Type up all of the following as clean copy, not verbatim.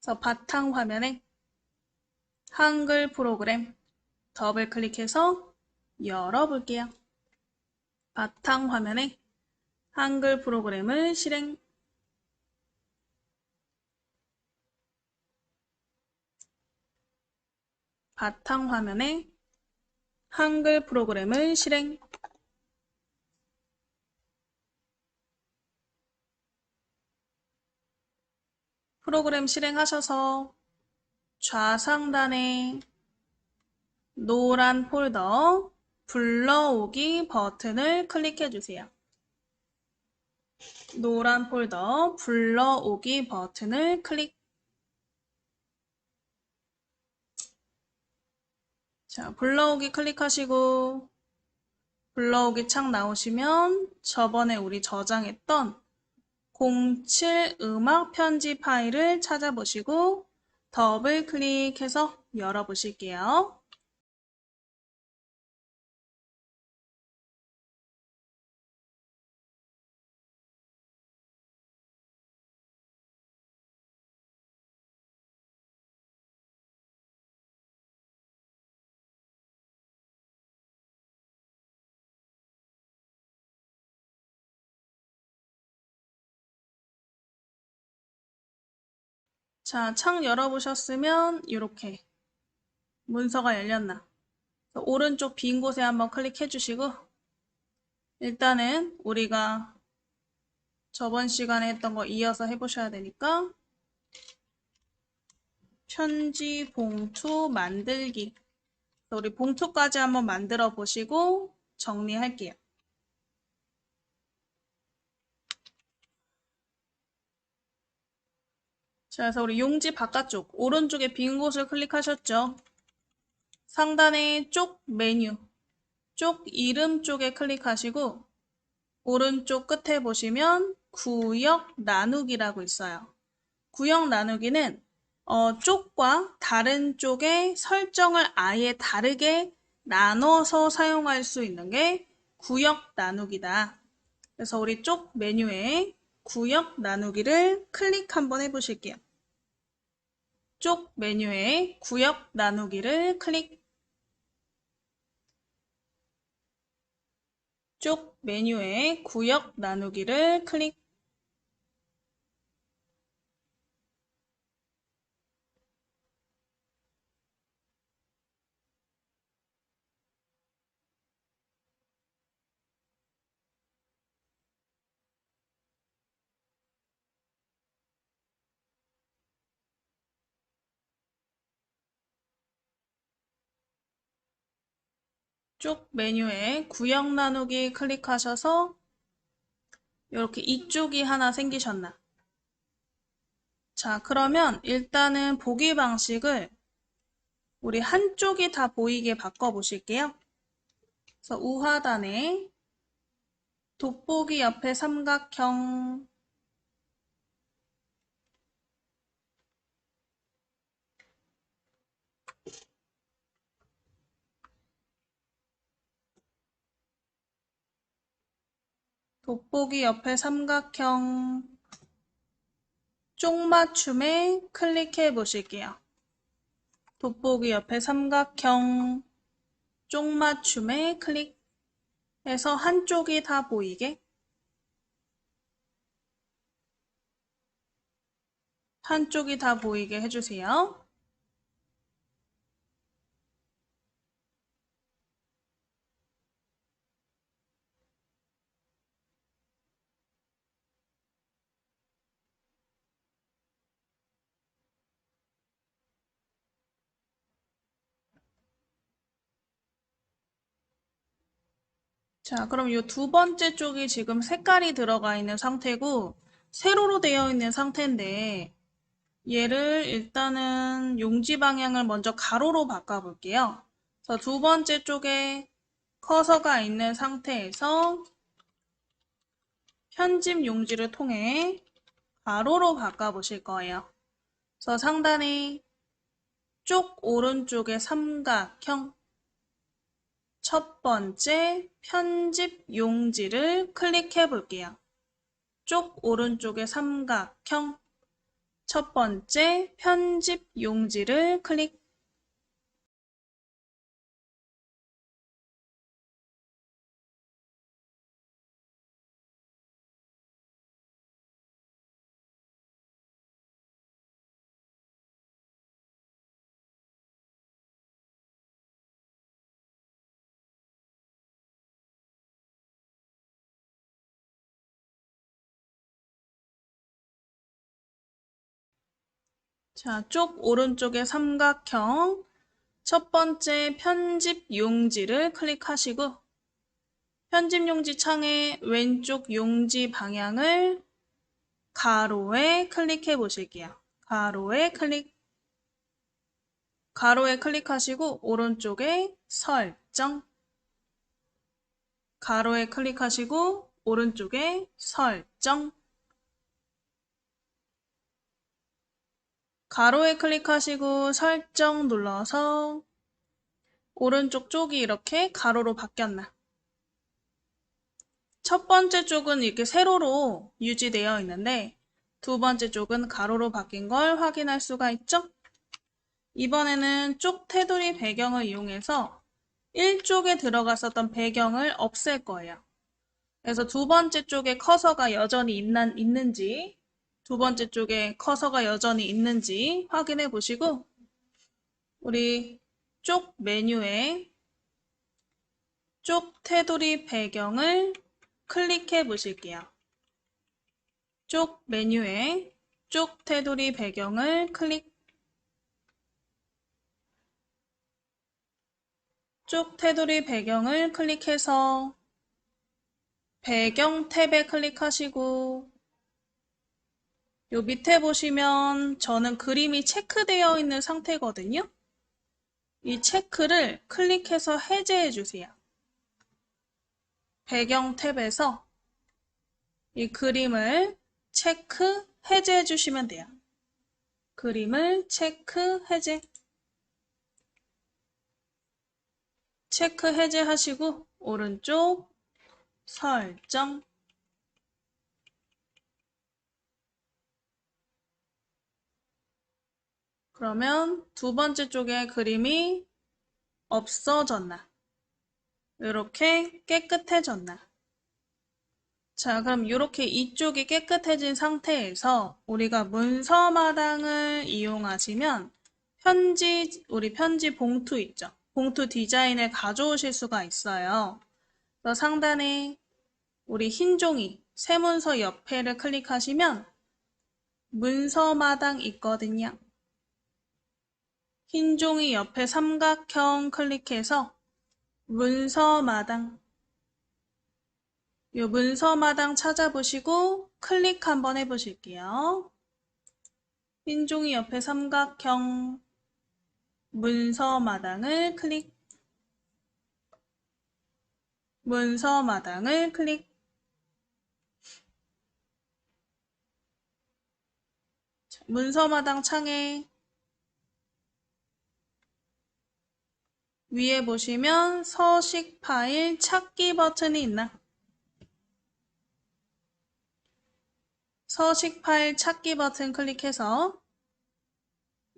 그래서 바탕 화면에 한글 프로그램 더블 클릭해서 열어볼게요. 바탕 화면에 한글 프로그램을 실행. 바탕 화면에 한글 프로그램을 실행. 프로그램 실행하셔서 좌상단에 노란 폴더 불러오기 버튼을 클릭해 주세요. 노란 폴더 불러오기 버튼을 클릭. 자, 불러오기 클릭하시고 불러오기 창 나오시면 저번에 우리 저장했던 07 음악 편지 파일을 찾아보시고 더블 클릭해서 열어보실게요. 자, 창 열어보셨으면 이렇게 문서가 열렸나. 오른쪽 빈 곳에 한번 클릭해 주시고 일단은 우리가 저번 시간에 했던 거 이어서 해보셔야 되니까 편지 봉투 만들기. 우리 봉투까지 한번 만들어 보시고 정리할게요. 자, 그래서 우리 용지 바깥쪽 오른쪽에 빈 곳을 클릭하셨죠? 상단에 쪽 메뉴, 쪽 이름 쪽에 클릭하시고 오른쪽 끝에 보시면 구역 나누기라고 있어요. 구역 나누기는 쪽과 다른 쪽의 설정을 아예 다르게 나눠서 사용할 수 있는 게 구역 나누기다. 그래서 우리 쪽 메뉴에 구역 나누기를 클릭 한번 해보실게요. 쪽 메뉴에 구역 나누기를 클릭. 쪽 메뉴에 구역 나누기를 클릭. 쪽 메뉴에 구역 나누기 클릭하셔서 이렇게 이쪽이 하나 생기셨나? 자, 그러면 일단은 보기 방식을 우리 한쪽이 다 보이게 바꿔보실게요. 그래서 우하단에 돋보기 옆에 삼각형, 돋보기 옆에 삼각형 쪽맞춤에 클릭해 보실게요. 돋보기 옆에 삼각형 쪽맞춤에 클릭해서 한쪽이 다 보이게 해주세요. 자, 그럼 이 두 번째 쪽이 지금 색깔이 들어가 있는 상태고 세로로 되어 있는 상태인데 얘를 일단은 용지 방향을 먼저 가로로 바꿔볼게요. 그래서 두 번째 쪽에 커서가 있는 상태에서 편집 용지를 통해 가로로 바꿔보실 거예요. 그래서 상단에 쪽 오른쪽에 삼각형 첫 번째 편집 용지를 클릭해 볼게요. 쪽 오른쪽에 삼각형 첫 번째 편집 용지를 클릭. 자, 쪽 오른쪽에 삼각형 첫 번째 편집 용지를 클릭하시고 편집 용지 창의 왼쪽 용지 방향을 가로에 클릭해 보실게요. 가로에 클릭하시고 오른쪽에 설정, 가로에 클릭하시고 오른쪽에 설정, 가로에 클릭하시고 설정 눌러서 오른쪽 쪽이 이렇게 가로로 바뀌었나? 첫 번째 쪽은 이렇게 세로로 유지되어 있는데 두 번째 쪽은 가로로 바뀐 걸 확인할 수가 있죠? 이번에는 쪽 테두리 배경을 이용해서 1쪽에 들어갔었던 배경을 없앨 거예요. 그래서 두 번째 쪽에 커서가 여전히 있는지, 두 번째 쪽에 커서가 여전히 있는지 확인해 보시고 우리 쪽 메뉴에 쪽 테두리 배경을 클릭해 보실게요. 쪽 메뉴에 쪽 테두리 배경을 쪽 테두리 배경을 클릭해서 배경 탭에 클릭하시고 요 밑에 보시면 저는 그림이 체크되어 있는 상태거든요. 이 체크를 클릭해서 해제해 주세요. 배경 탭에서 이 그림을 체크 해제해 주시면 돼요. 그림을 체크 해제하시고 오른쪽 설정, 그러면 두 번째 쪽에 그림이 없어졌나? 이렇게 깨끗해졌나? 자, 그럼 이렇게 이쪽이 깨끗해진 상태에서 우리가 문서 마당을 이용하시면 우리 편지 봉투 있죠? 봉투 디자인을 가져오실 수가 있어요. 그래서 상단에 우리 흰 종이 새 문서 옆에를 클릭하시면 문서 마당 있거든요. 흰 종이 옆에 삼각형 클릭해서 문서 마당, 이 문서 마당 찾아보시고 클릭 한번 해보실게요. 흰 종이 옆에 삼각형 문서 마당을 클릭, 문서 마당을 클릭. 문서 마당 창에 위에 보시면 서식 파일 찾기 버튼이 있나? 서식 파일 찾기 버튼 클릭해서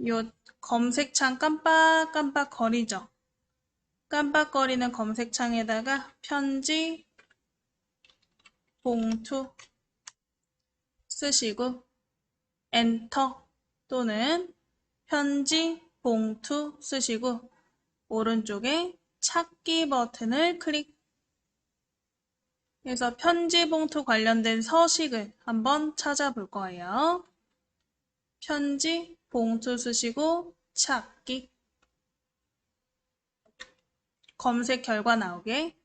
요 검색창 깜빡깜빡 거리죠? 깜빡거리는 검색창에다가 편지, 봉투 쓰시고 엔터 또는 편지, 봉투 쓰시고 오른쪽에 찾기 버튼을 클릭 해서 편지, 봉투 관련된 서식을 한번 찾아볼 거예요. 편지, 봉투 쓰시고 찾기, 검색 결과 나오게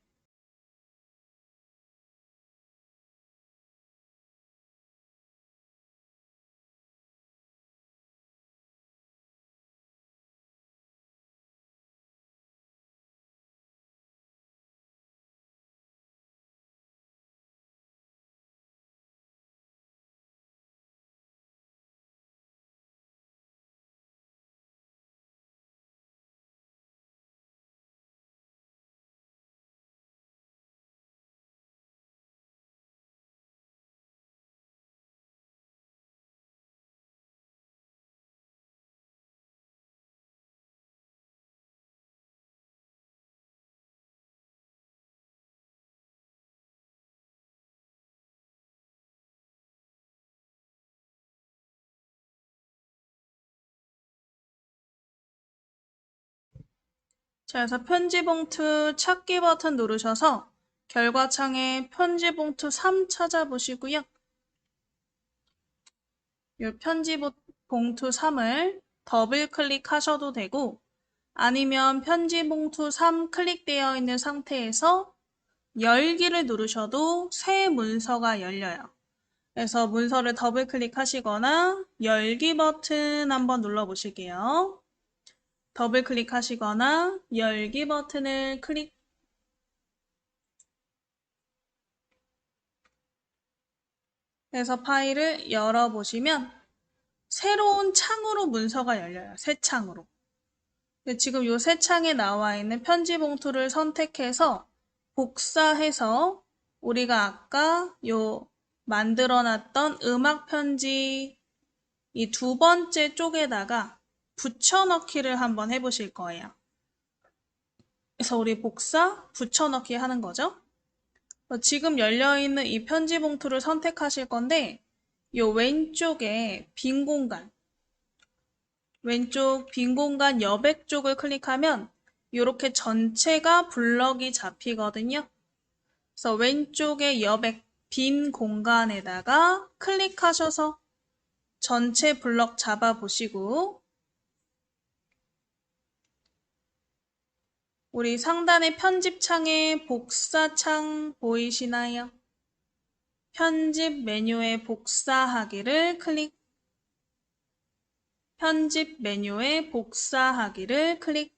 자, 그래서 편지 봉투 찾기 버튼 누르셔서 결과창에 편지 봉투 3 찾아보시고요. 이 편지 봉투 3을 더블 클릭하셔도 되고 아니면 편지 봉투 3 클릭되어 있는 상태에서 열기를 누르셔도 새 문서가 열려요. 그래서 문서를 더블 클릭하시거나 열기 버튼 한번 눌러보실게요. 더블 클릭하시거나 열기 버튼을 클릭해서 파일을 열어보시면 새로운 창으로 문서가 열려요. 새 창으로. 지금 이 새 창에 나와 있는 편지 봉투를 선택해서 복사해서 우리가 아까 요 만들어놨던 음악 편지 이 두 번째 쪽에다가 붙여넣기를 한번 해보실 거예요. 그래서 우리 붙여넣기 하는 거죠. 지금 열려있는 이 편지 봉투를 선택하실 건데 이 왼쪽에 빈 공간 왼쪽 빈 공간 여백 쪽을 클릭하면 이렇게 전체가 블럭이 잡히거든요. 그래서 왼쪽에 여백 빈 공간에다가 클릭하셔서 전체 블럭 잡아보시고 우리 상단의 편집창에 복사창 보이시나요? 편집 메뉴에 복사하기를 편집 메뉴에 복사하기를 클릭.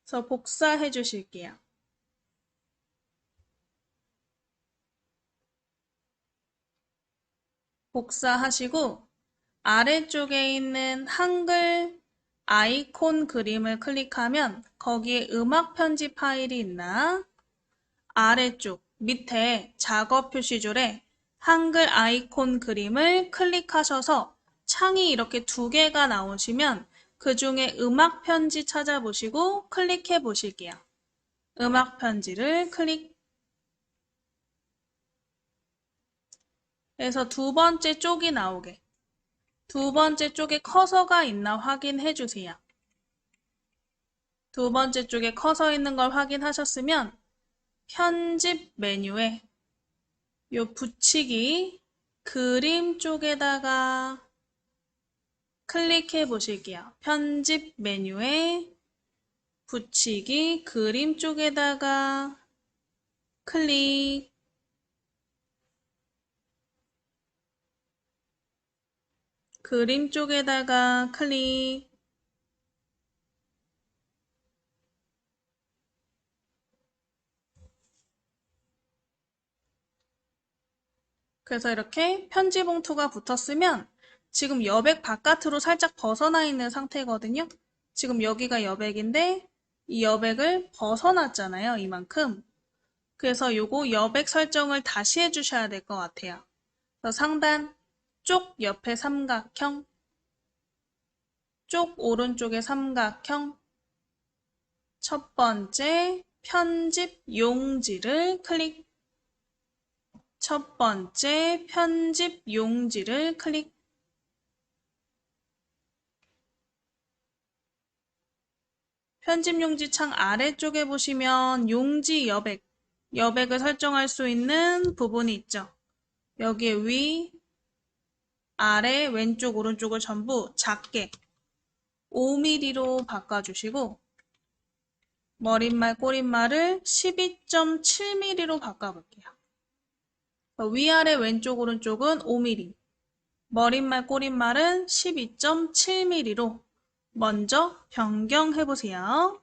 그래서 복사해 주실게요. 복사하시고 아래쪽에 있는 한글 아이콘 그림을 클릭하면 거기에 음악 편집 파일이 있나? 아래쪽 밑에 작업 표시줄에 한글 아이콘 그림을 클릭하셔서 창이 이렇게 두 개가 나오시면 그 중에 음악 편지 찾아보시고 클릭해 보실게요. 음악 편지를 클릭. 해서 두 번째 쪽이 나오게. 두 번째 쪽에 커서가 있나 확인해 주세요. 두 번째 쪽에 커서 있는 걸 확인하셨으면 편집 메뉴에 요 붙이기 그림 쪽에다가 클릭해 보실게요. 편집 메뉴에 붙이기 그림 쪽에다가 클릭. 그림 쪽에다가 클릭. 그래서 이렇게 편지 봉투가 붙었으면 지금 여백 바깥으로 살짝 벗어나 있는 상태거든요. 지금 여기가 여백인데 이 여백을 벗어났잖아요. 이만큼. 그래서 요거 여백 설정을 다시 해주셔야 될 것 같아요. 그래서 상단 쪽 옆에 삼각형, 쪽 오른쪽에 삼각형, 첫 번째 편집 용지를 클릭. 첫 번째 편집 용지를 클릭. 편집 용지 창 아래쪽에 보시면 용지 여백을 설정할 수 있는 부분이 있죠. 여기에 위, 아래, 왼쪽, 오른쪽을 전부 작게 5mm로 바꿔주시고 머릿말, 꼬릿말을 12.7mm로 바꿔볼게요. 위아래, 왼쪽, 오른쪽은 5mm, 머릿말, 꼬릿말은 12.7mm로 먼저 변경해보세요.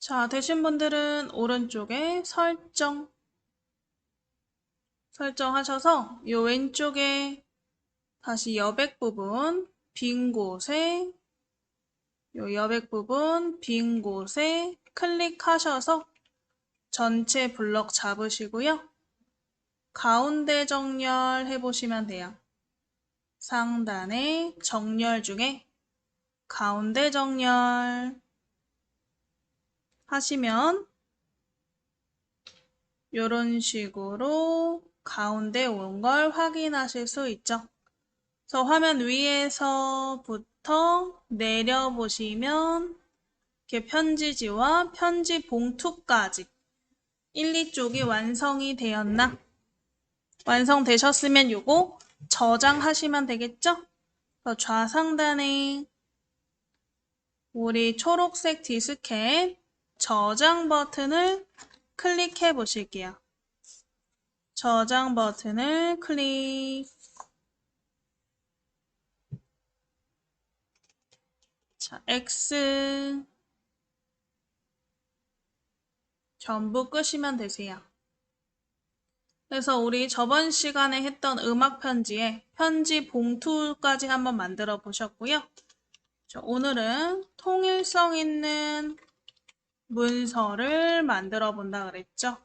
자, 되신 분들은 오른쪽에 설정하셔서 이 왼쪽에 다시 여백 부분 빈 곳에 요 여백 부분 빈 곳에 클릭하셔서 전체 블럭 잡으시고요. 가운데 정렬 해보시면 돼요. 상단에 정렬 중에 가운데 정렬 하시면 이런 식으로 가운데 온 걸 확인하실 수 있죠. 그래서 화면 위에서부터 내려보시면 이렇게 편지지와 편지 봉투까지 1, 2쪽이 완성이 되었나? 완성되셨으면 요거 저장하시면 되겠죠? 그래서 좌상단에 우리 초록색 디스켓 저장 버튼을 클릭해 보실게요. 저장 버튼을 클릭. 자, X 전부 끄시면 되세요. 그래서 우리 저번 시간에 했던 음악 편지에 편지 봉투까지 한번 만들어 보셨고요. 오늘은 통일성 있는 문서를 만들어 본다 그랬죠.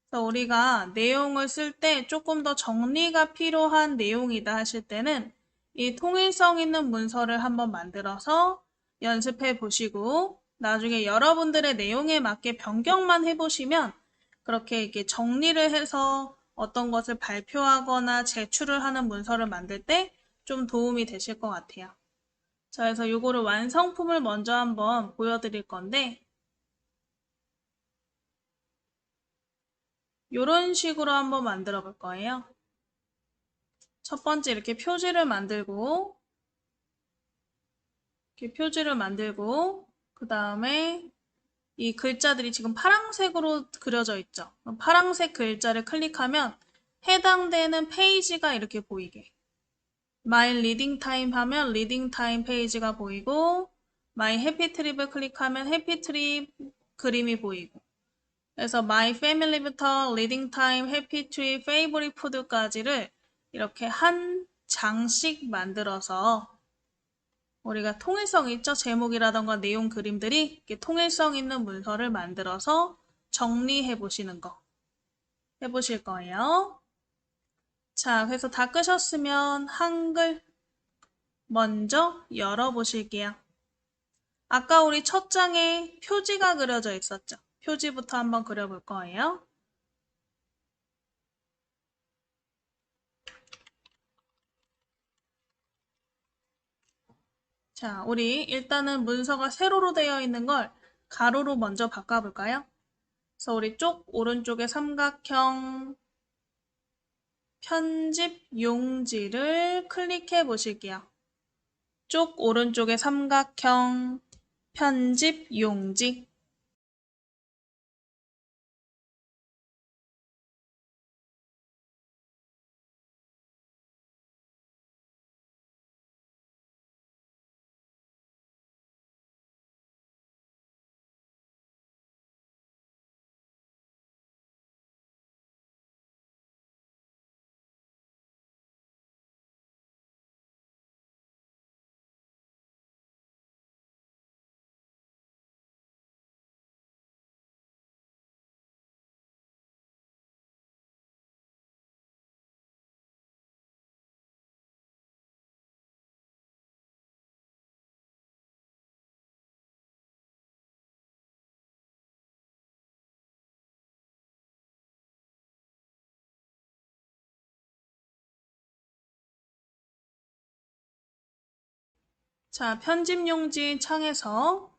그래서 우리가 내용을 쓸 때 조금 더 정리가 필요한 내용이다 하실 때는 이 통일성 있는 문서를 한번 만들어서 연습해 보시고 나중에 여러분들의 내용에 맞게 변경만 해보시면 그렇게 이렇게 정리를 해서 어떤 것을 발표하거나 제출을 하는 문서를 만들 때 좀 도움이 되실 것 같아요. 자, 그래서 요거를 완성품을 먼저 한번 보여드릴 건데 요런 식으로 한번 만들어 볼 거예요. 첫 번째 이렇게 표지를 만들고 그 다음에 이 글자들이 지금 파란색으로 그려져 있죠. 파란색 글자를 클릭하면 해당되는 페이지가 이렇게 보이게 My Reading Time 하면 리딩 타임 페이지가 보이고 My Happy Trip을 클릭하면 해피 트립 그림이 보이고 그래서 My Family부터 Reading Time, Happy Trip, Favorite Food까지를 이렇게 한 장씩 만들어서 우리가 통일성 있죠? 제목이라던가 내용 그림들이 이렇게 통일성 있는 문서를 만들어서 정리해 보시는 거 해보실 거예요. 자, 그래서 다 끄셨으면 한글 먼저 열어보실게요. 아까 우리 첫 장에 표지가 그려져 있었죠? 표지부터 한번 그려볼 거예요. 자, 우리 일단은 문서가 세로로 되어 있는 걸 가로로 먼저 바꿔볼까요? 그래서 우리 오른쪽에 삼각형 편집 용지를 클릭해 보실게요. 오른쪽에 삼각형 편집 용지. 자, 편집 용지 창에서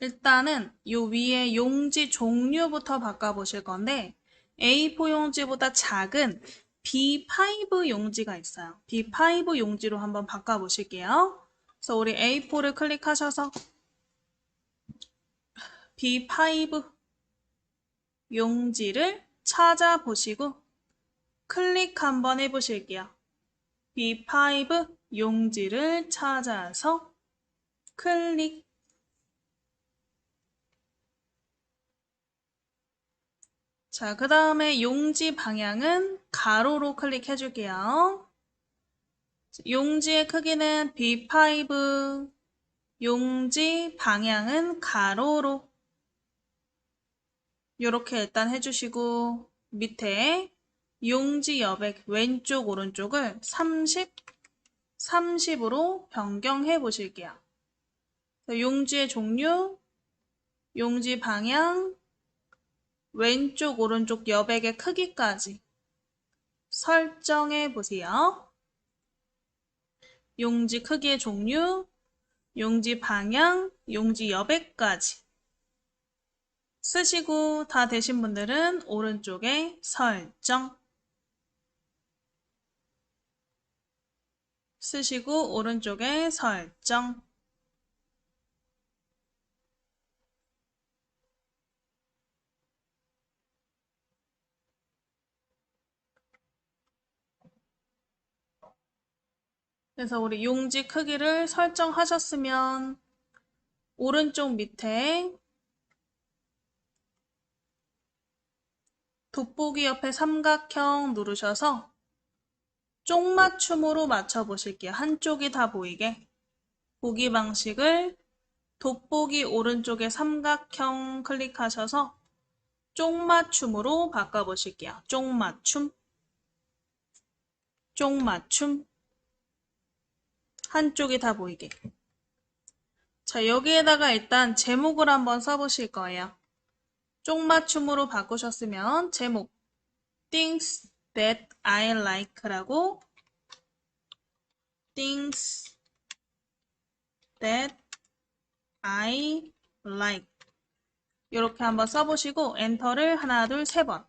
일단은 요 위에 용지 종류부터 바꿔보실 건데 A4 용지보다 작은 B5 용지가 있어요. B5 용지로 한번 바꿔보실게요. 그래서 우리 A4를 클릭하셔서 B5 용지를 찾아보시고 클릭 한번 해보실게요. B5 용지를 찾아서 클릭. 자, 그 다음에 용지 방향은 가로로 클릭해 줄게요. 용지의 크기는 B5, 용지 방향은 가로로 이렇게 일단 해주시고 밑에 용지 여백 왼쪽 오른쪽을 30, 30으로 변경해 보실게요. 용지의 종류, 용지 방향, 왼쪽 오른쪽 여백의 크기까지 설정해 보세요. 용지 크기의 종류, 용지 방향, 용지 여백까지 쓰시고 다 되신 분들은 오른쪽에 설정 쓰시고 오른쪽에 설정 그래서 우리 용지 크기를 설정하셨으면 오른쪽 밑에 돋보기 옆에 삼각형 누르셔서 쪽맞춤으로 맞춰보실게요. 한쪽이 다 보이게. 보기 방식을 돋보기 오른쪽에 삼각형 클릭하셔서 쪽맞춤으로 바꿔보실게요. 쪽맞춤, 쪽맞춤, 한쪽이 다 보이게. 자, 여기에다가 일단 제목을 한번 써보실 거예요. 쪽맞춤으로 바꾸셨으면 제목 Things that I like라고 Things that I like 이렇게 한번 써보시고 엔터를 하나, 둘, 세 번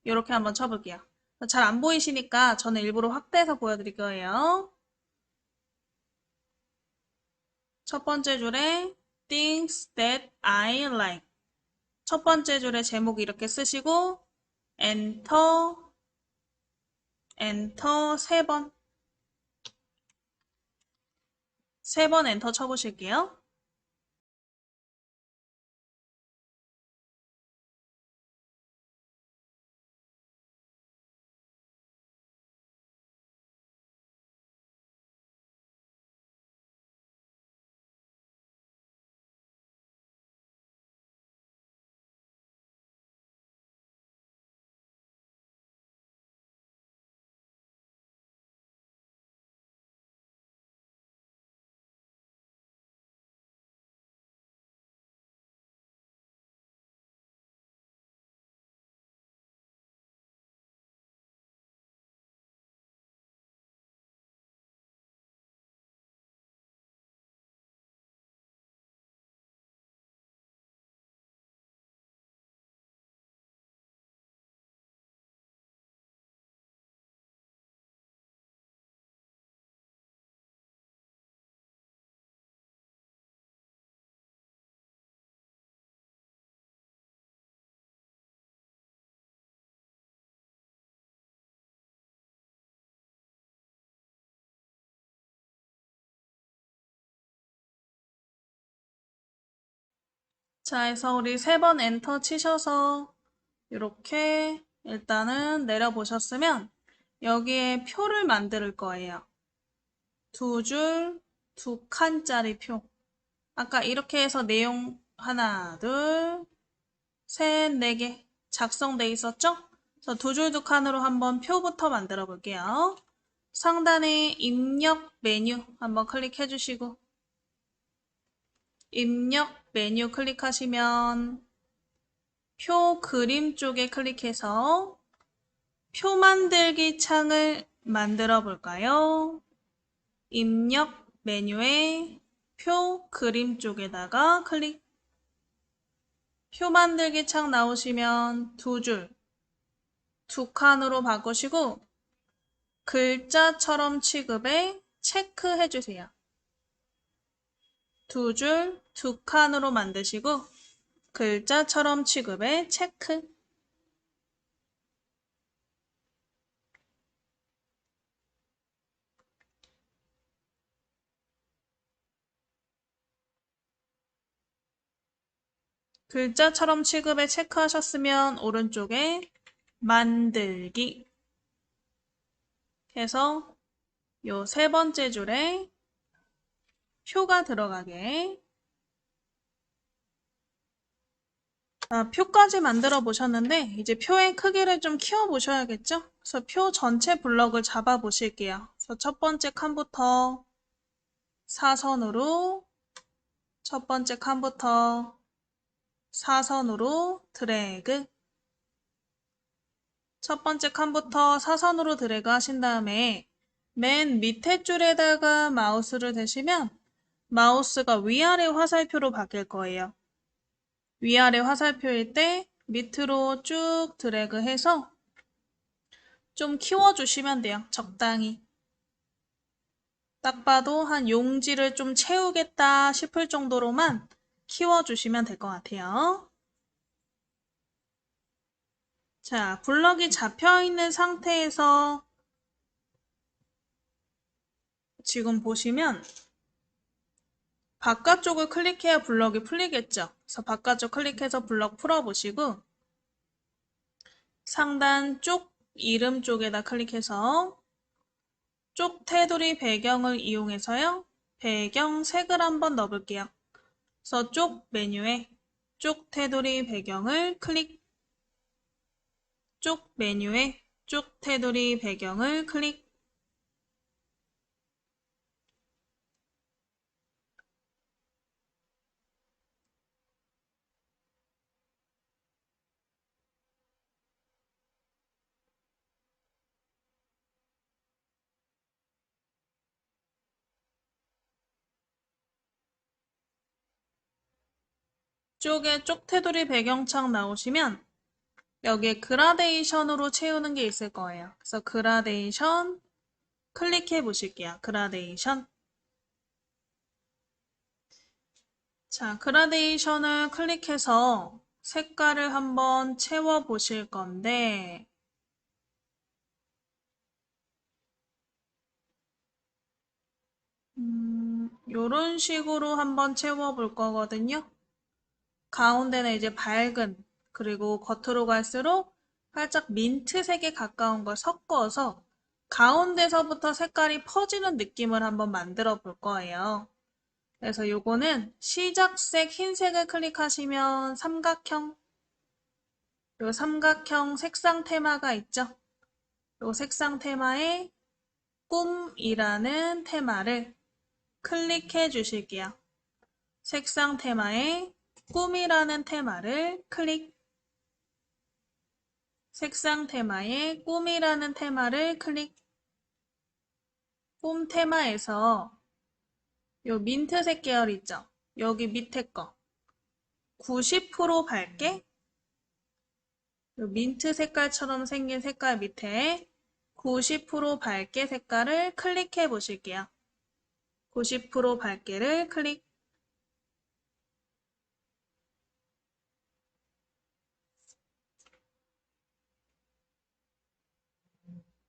이렇게 한번 쳐볼게요. 잘 안 보이시니까 저는 일부러 확대해서 보여드릴 거예요. 첫 번째 줄에 Things that I like 첫 번째 줄에 제목 이렇게 쓰시고 엔터, 엔터 세 번 엔터 쳐보실게요. 자, 해서 우리 세 번 엔터 치셔서 이렇게 일단은 내려보셨으면 여기에 표를 만들 거예요. 두 줄, 두 칸짜리 표. 아까 이렇게 해서 내용 하나, 둘, 셋, 네 개 작성돼 있었죠? 그래서 두 줄 두 칸으로 한번 표부터 만들어 볼게요. 상단에 입력 메뉴 한번 클릭해 주시고 입력 메뉴 클릭하시면 표 그림 쪽에 클릭해서 표 만들기 창을 만들어 볼까요? 입력 메뉴에 표 그림 쪽에다가 클릭. 표 만들기 창 나오시면 두 줄, 두 칸으로 바꾸시고 글자처럼 취급에 체크해 주세요. 두 줄, 두 칸으로 만드시고 글자처럼 취급에 체크. 글자처럼 취급에 체크하셨으면 오른쪽에 만들기 해서 요 세 번째 줄에 표가 들어가게. 표까지 만들어 보셨는데 이제 표의 크기를 좀 키워 보셔야겠죠? 그래서 표 전체 블럭을 잡아 보실게요. 그래서 첫 번째 칸부터 사선으로 첫 번째 칸부터 사선으로 드래그. 첫 번째 칸부터 사선으로 드래그 하신 다음에 맨 밑에 줄에다가 마우스를 대시면 마우스가 위아래 화살표로 바뀔 거예요. 위아래 화살표일 때 밑으로 쭉 드래그해서 좀 키워주시면 돼요. 적당히. 딱 봐도 한 용지를 좀 채우겠다 싶을 정도로만 키워주시면 될 것 같아요. 자, 블럭이 잡혀있는 상태에서 지금 보시면 바깥쪽을 클릭해야 블럭이 풀리겠죠. 그래서 바깥쪽 클릭해서 블럭 풀어보시고 상단 쪽 이름 쪽에다 클릭해서 쪽 테두리 배경을 이용해서요. 배경 색을 한번 넣어볼게요. 그래서 쪽 메뉴에 쪽 테두리 배경을 클릭, 쪽 메뉴에 쪽 테두리 배경을 클릭. 쪽에 쪽 테두리 배경창 나오시면 여기에 그라데이션으로 채우는 게 있을 거예요. 그래서 그라데이션 클릭해 보실게요. 그라데이션. 자, 그라데이션을 클릭해서 색깔을 한번 채워 보실 건데 요런 식으로 한번 채워 볼 거거든요. 가운데는 이제 밝은, 그리고 겉으로 갈수록 살짝 민트색에 가까운 걸 섞어서 가운데서부터 색깔이 퍼지는 느낌을 한번 만들어 볼 거예요. 그래서 요거는 시작색 흰색을 클릭하시면 삼각형, 요 삼각형 색상 테마가 있죠. 요 색상 테마에 꿈이라는 테마를 클릭해 주실게요. 색상 테마에 꿈이라는 테마를 클릭. 색상 테마에 꿈이라는 테마를 클릭. 꿈 테마에서 요 민트색 계열 있죠? 여기 밑에 거 90% 밝게 요 민트 색깔처럼 생긴 색깔 밑에 90% 밝게 색깔을 클릭해 보실게요. 90% 밝게를 클릭.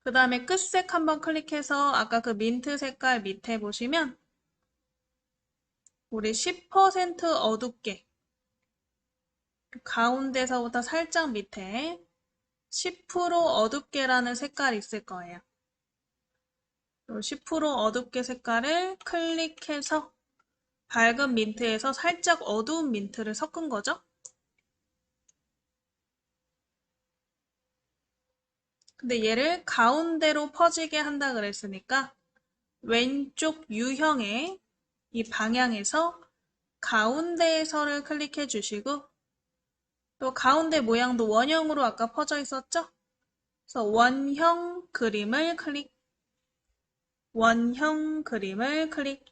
그 다음에 끝색 한번 클릭해서 아까 그 민트 색깔 밑에 보시면 우리 10% 어둡게 가운데서부터 살짝 밑에 10% 어둡게라는 색깔이 있을 거예요. 10% 어둡게 색깔을 클릭해서 밝은 민트에서 살짝 어두운 민트를 섞은 거죠. 근데 얘를 가운데로 퍼지게 한다 그랬으니까 왼쪽 U형의 이 방향에서 가운데에서를 클릭해 주시고 또 가운데 모양도 원형으로 아까 퍼져 있었죠? 그래서 원형 그림을 클릭. 원형 그림을 클릭.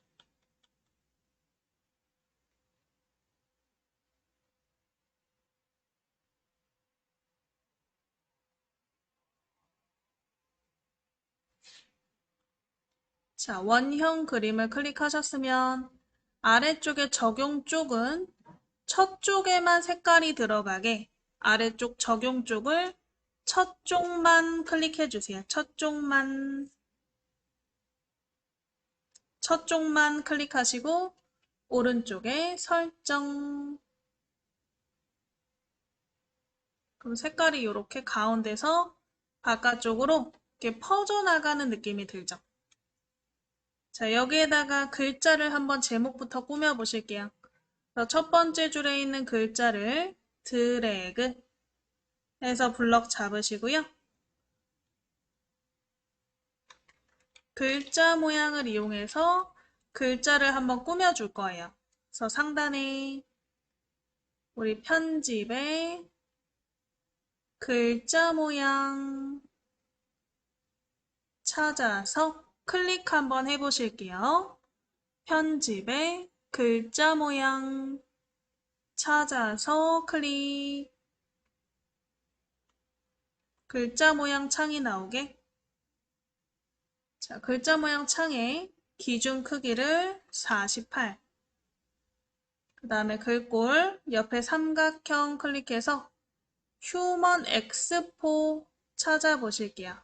자, 원형 그림을 클릭하셨으면 아래쪽에 적용 쪽은 첫 쪽에만 색깔이 들어가게 아래쪽 적용 쪽을 첫 쪽만 클릭해 주세요. 첫 쪽만 클릭하시고 오른쪽에 설정 그럼 색깔이 이렇게 가운데서 바깥쪽으로 이렇게 퍼져나가는 느낌이 들죠. 자, 여기에다가 글자를 한번 제목부터 꾸며 보실게요. 첫 번째 줄에 있는 글자를 드래그 해서 블럭 잡으시고요. 글자 모양을 이용해서 글자를 한번 꾸며줄 거예요. 그래서 상단에 우리 편집에 글자 모양 찾아서 클릭 한번 해보실게요. 편집에 글자 모양 찾아서 클릭. 글자 모양 창이 나오게. 자, 글자 모양 창에 기준 크기를 48. 그 다음에 글꼴 옆에 삼각형 클릭해서 휴먼 엑스포 찾아보실게요.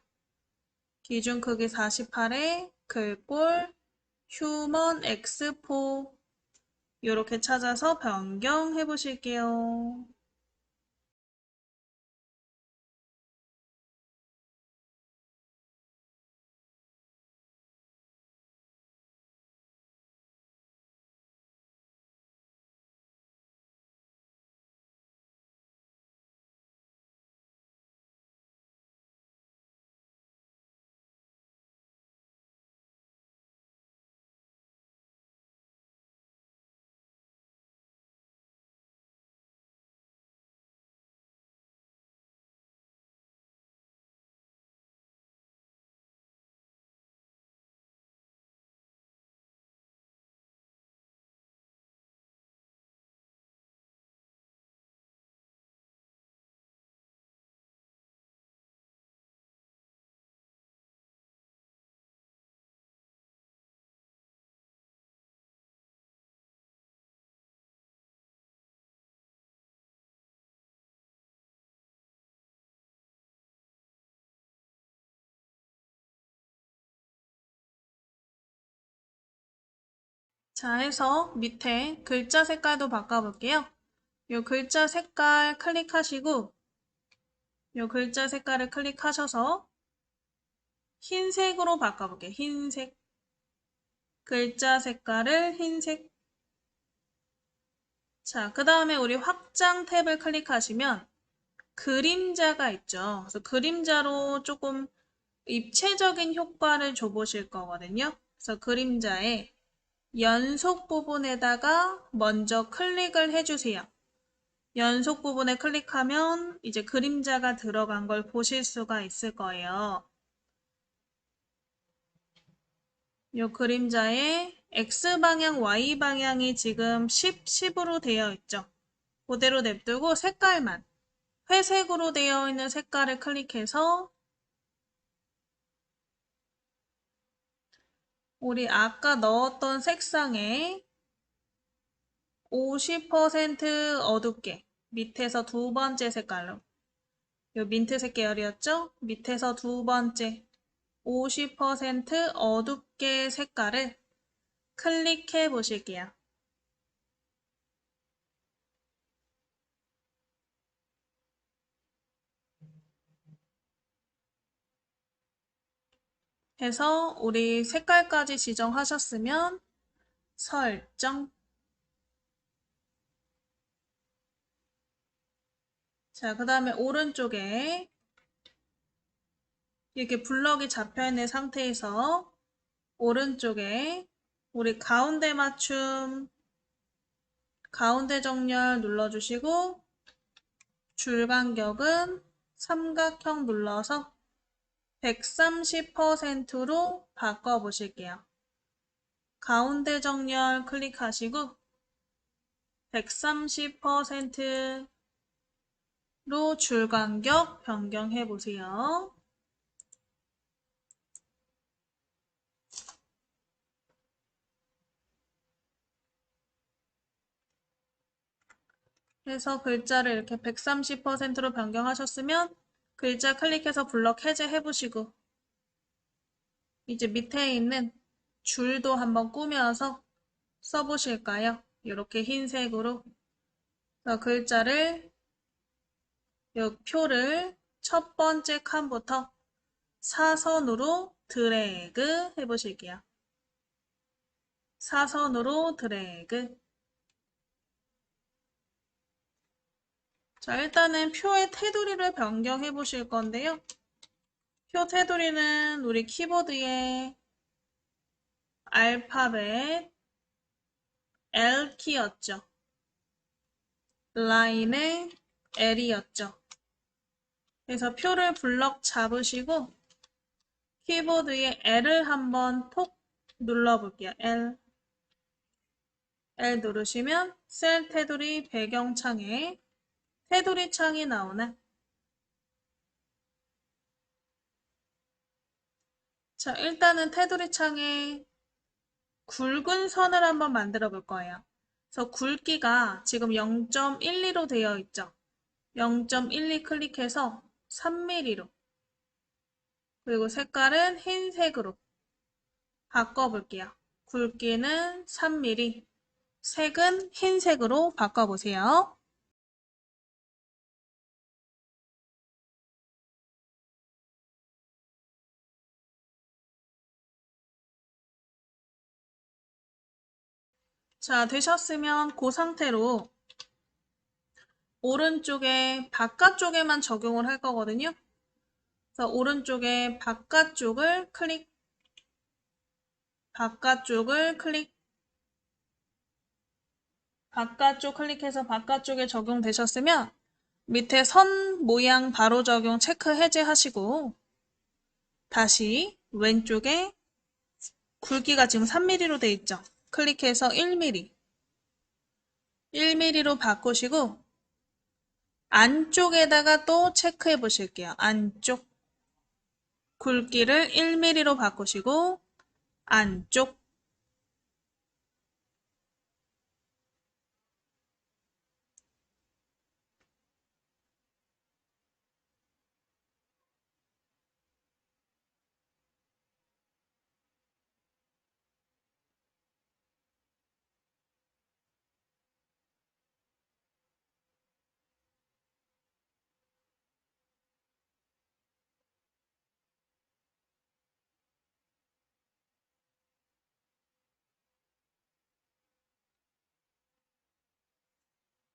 기준 크기 48에 글꼴 휴먼 엑스포 이렇게 찾아서 변경해 보실게요. 자, 해서 밑에 글자 색깔도 바꿔볼게요. 이 글자 색깔 클릭하시고 이 글자 색깔을 클릭하셔서 흰색으로 바꿔볼게요. 흰색. 글자 색깔을 흰색. 자, 그 다음에 우리 확장 탭을 클릭하시면 그림자가 있죠. 그래서 그림자로 조금 입체적인 효과를 줘보실 거거든요. 그래서 그림자에 연속 부분에다가 먼저 클릭을 해주세요. 연속 부분에 클릭하면 이제 그림자가 들어간 걸 보실 수가 있을 거예요. 이 그림자에 X방향, Y방향이 지금 10, 10으로 되어 있죠. 그대로 냅두고 색깔만 회색으로 되어 있는 색깔을 클릭해서 우리 아까 넣었던 색상에 50% 어둡게 밑에서 두 번째 색깔로 이 민트색 계열이었죠? 밑에서 두 번째 50% 어둡게 색깔을 클릭해 보실게요. 해서 우리 색깔까지 지정하셨으면 설정. 자, 그 다음에 오른쪽에 이렇게 블럭이 잡혀 있는 상태에서 오른쪽에 우리 가운데 맞춤, 가운데 정렬 눌러주시고 줄 간격은 삼각형 눌러서 130%로 바꿔보실게요. 가운데 정렬 클릭하시고 130%로 줄 간격 변경해 보세요. 그래서 글자를 이렇게 130%로 변경하셨으면 글자 클릭해서 블럭 해제해 보시고 이제 밑에 있는 줄도 한번 꾸며서 써보실까요? 이렇게 흰색으로 글자를 이 표를 첫 번째 칸부터 사선으로 드래그 해보실게요. 사선으로 드래그. 자, 일단은 표의 테두리를 변경해 보실 건데요. 표 테두리는 우리 키보드의 알파벳 L키였죠. 라인의 L이었죠. 그래서 표를 블럭 잡으시고 키보드의 L을 한번 톡 눌러볼게요. L. L 누르시면 셀 테두리 배경창에 테두리 창이 나오네. 자, 일단은 테두리 창에 굵은 선을 한번 만들어 볼 거예요. 그래서 굵기가 지금 0.12로 되어 있죠. 0.12 클릭해서 3mm로. 그리고 색깔은 흰색으로 바꿔볼게요. 굵기는 3mm, 색은 흰색으로 바꿔보세요. 자, 되셨으면 그 상태로 오른쪽에 바깥쪽에만 적용을 할 거거든요. 그래서 오른쪽에 바깥쪽을 클릭, 바깥쪽 클릭해서 바깥쪽에 적용되셨으면 밑에 선 모양 바로 적용 체크 해제하시고 다시 왼쪽에 굵기가 지금 3mm로 돼 있죠. 클릭해서 1mm, 1mm로 바꾸시고 안쪽에다가 또 체크해 보실게요. 안쪽 굵기를 1mm로 바꾸시고 안쪽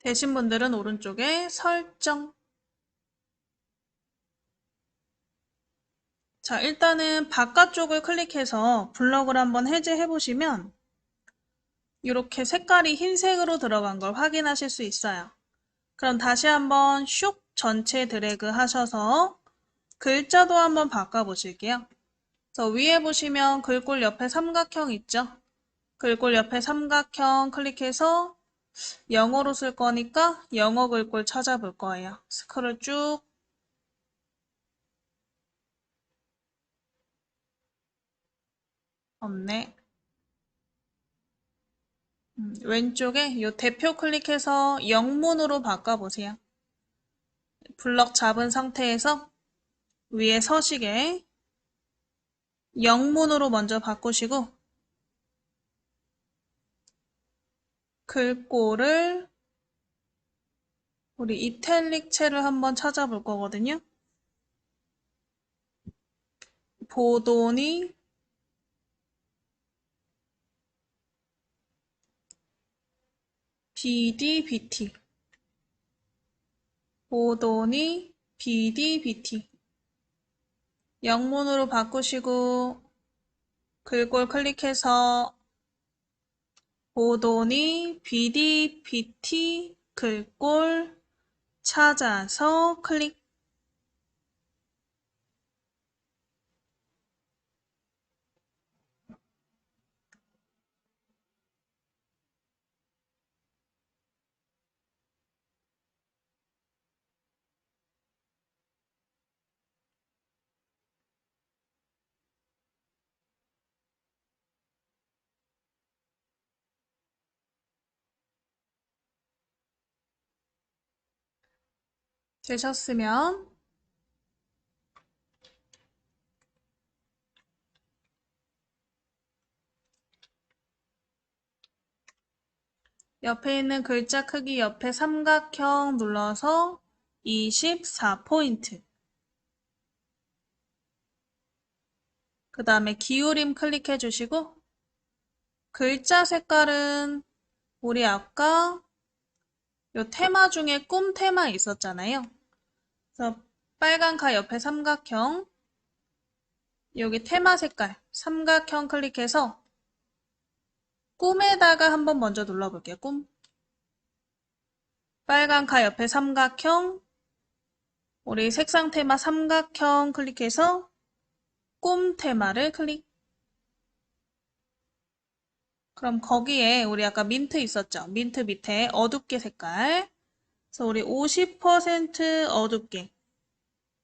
되신 분들은 오른쪽에 설정. 자, 일단은 바깥쪽을 클릭해서 블럭을 한번 해제해 보시면 이렇게 색깔이 흰색으로 들어간 걸 확인하실 수 있어요. 그럼 다시 한번 슉 전체 드래그 하셔서 글자도 한번 바꿔보실게요. 그래서 위에 보시면 글꼴 옆에 삼각형 있죠? 글꼴 옆에 삼각형 클릭해서 영어로 쓸 거니까 영어 글꼴 찾아볼 거예요. 스크롤 쭉. 없네. 왼쪽에 이 대표 클릭해서 영문으로 바꿔보세요. 블럭 잡은 상태에서 위에 서식에 영문으로 먼저 바꾸시고 글꼴을 우리 이탈릭체를 한번 찾아볼 거거든요. 보도니 BDBT 보도니 BDBT 영문으로 바꾸시고 글꼴 클릭해서 보도니 BDBT 글꼴 찾아서 클릭. 되셨으면 옆에 있는 글자 크기 옆에 삼각형 눌러서 24포인트. 그 다음에 기울임 클릭해 주시고, 글자 색깔은 우리 아까 요 테마 중에 꿈 테마 있었잖아요. 그래서 빨간 가 옆에 삼각형, 여기 테마 색깔, 삼각형 클릭해서 꿈에다가 한번 먼저 눌러볼게요. 꿈. 빨간 가 옆에 삼각형, 우리 색상 테마 삼각형 클릭해서 꿈 테마를 클릭. 그럼 거기에 우리 아까 민트 있었죠? 민트 밑에 어둡게 색깔. 그래서 우리 50% 어둡게.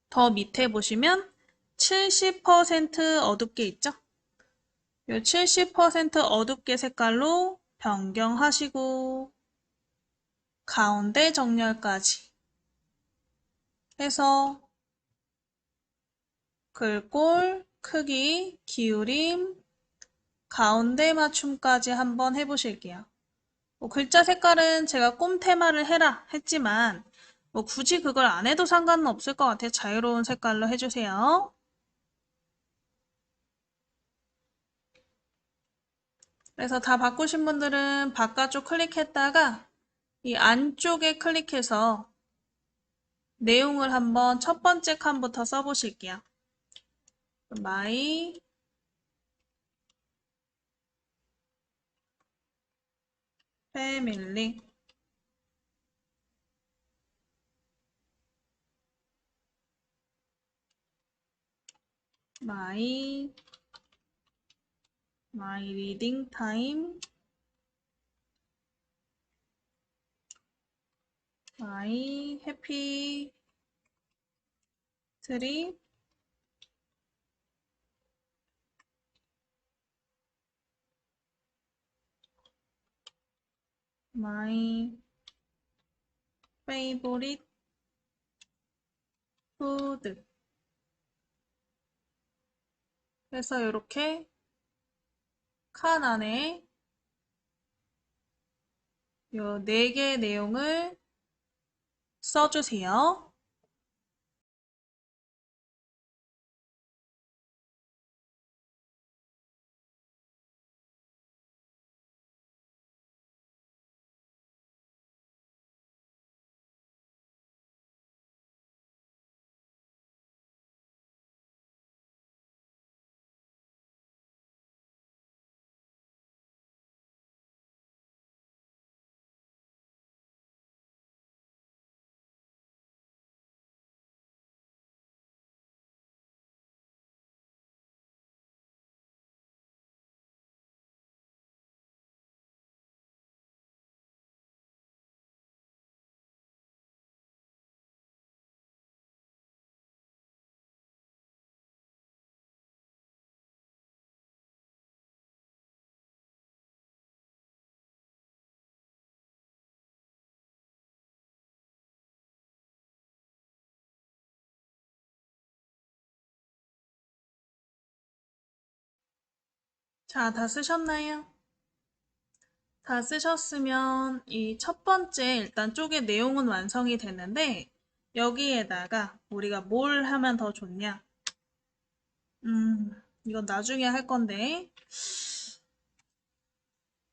더 밑에 보시면 70% 어둡게 있죠? 이 70% 어둡게 색깔로 변경하시고 가운데 정렬까지 해서 글꼴, 크기, 기울임, 가운데 맞춤까지 한번 해보실게요. 뭐 글자 색깔은 제가 꿈 테마를 해라 했지만 뭐 굳이 그걸 안 해도 상관은 없을 것 같아요. 자유로운 색깔로 해주세요. 그래서 다 바꾸신 분들은 바깥쪽 클릭했다가 이 안쪽에 클릭해서 내용을 한번 첫 번째 칸부터 써보실게요. My family my reading time my happy trip my favorite food 해서 이렇게 칸 안에 요 4개 내용을 써주세요. 자, 다 쓰셨나요? 다 쓰셨으면 이 첫 번째 일단 쪽의 내용은 완성이 됐는데 여기에다가 우리가 뭘 하면 더 좋냐? 이건 나중에 할 건데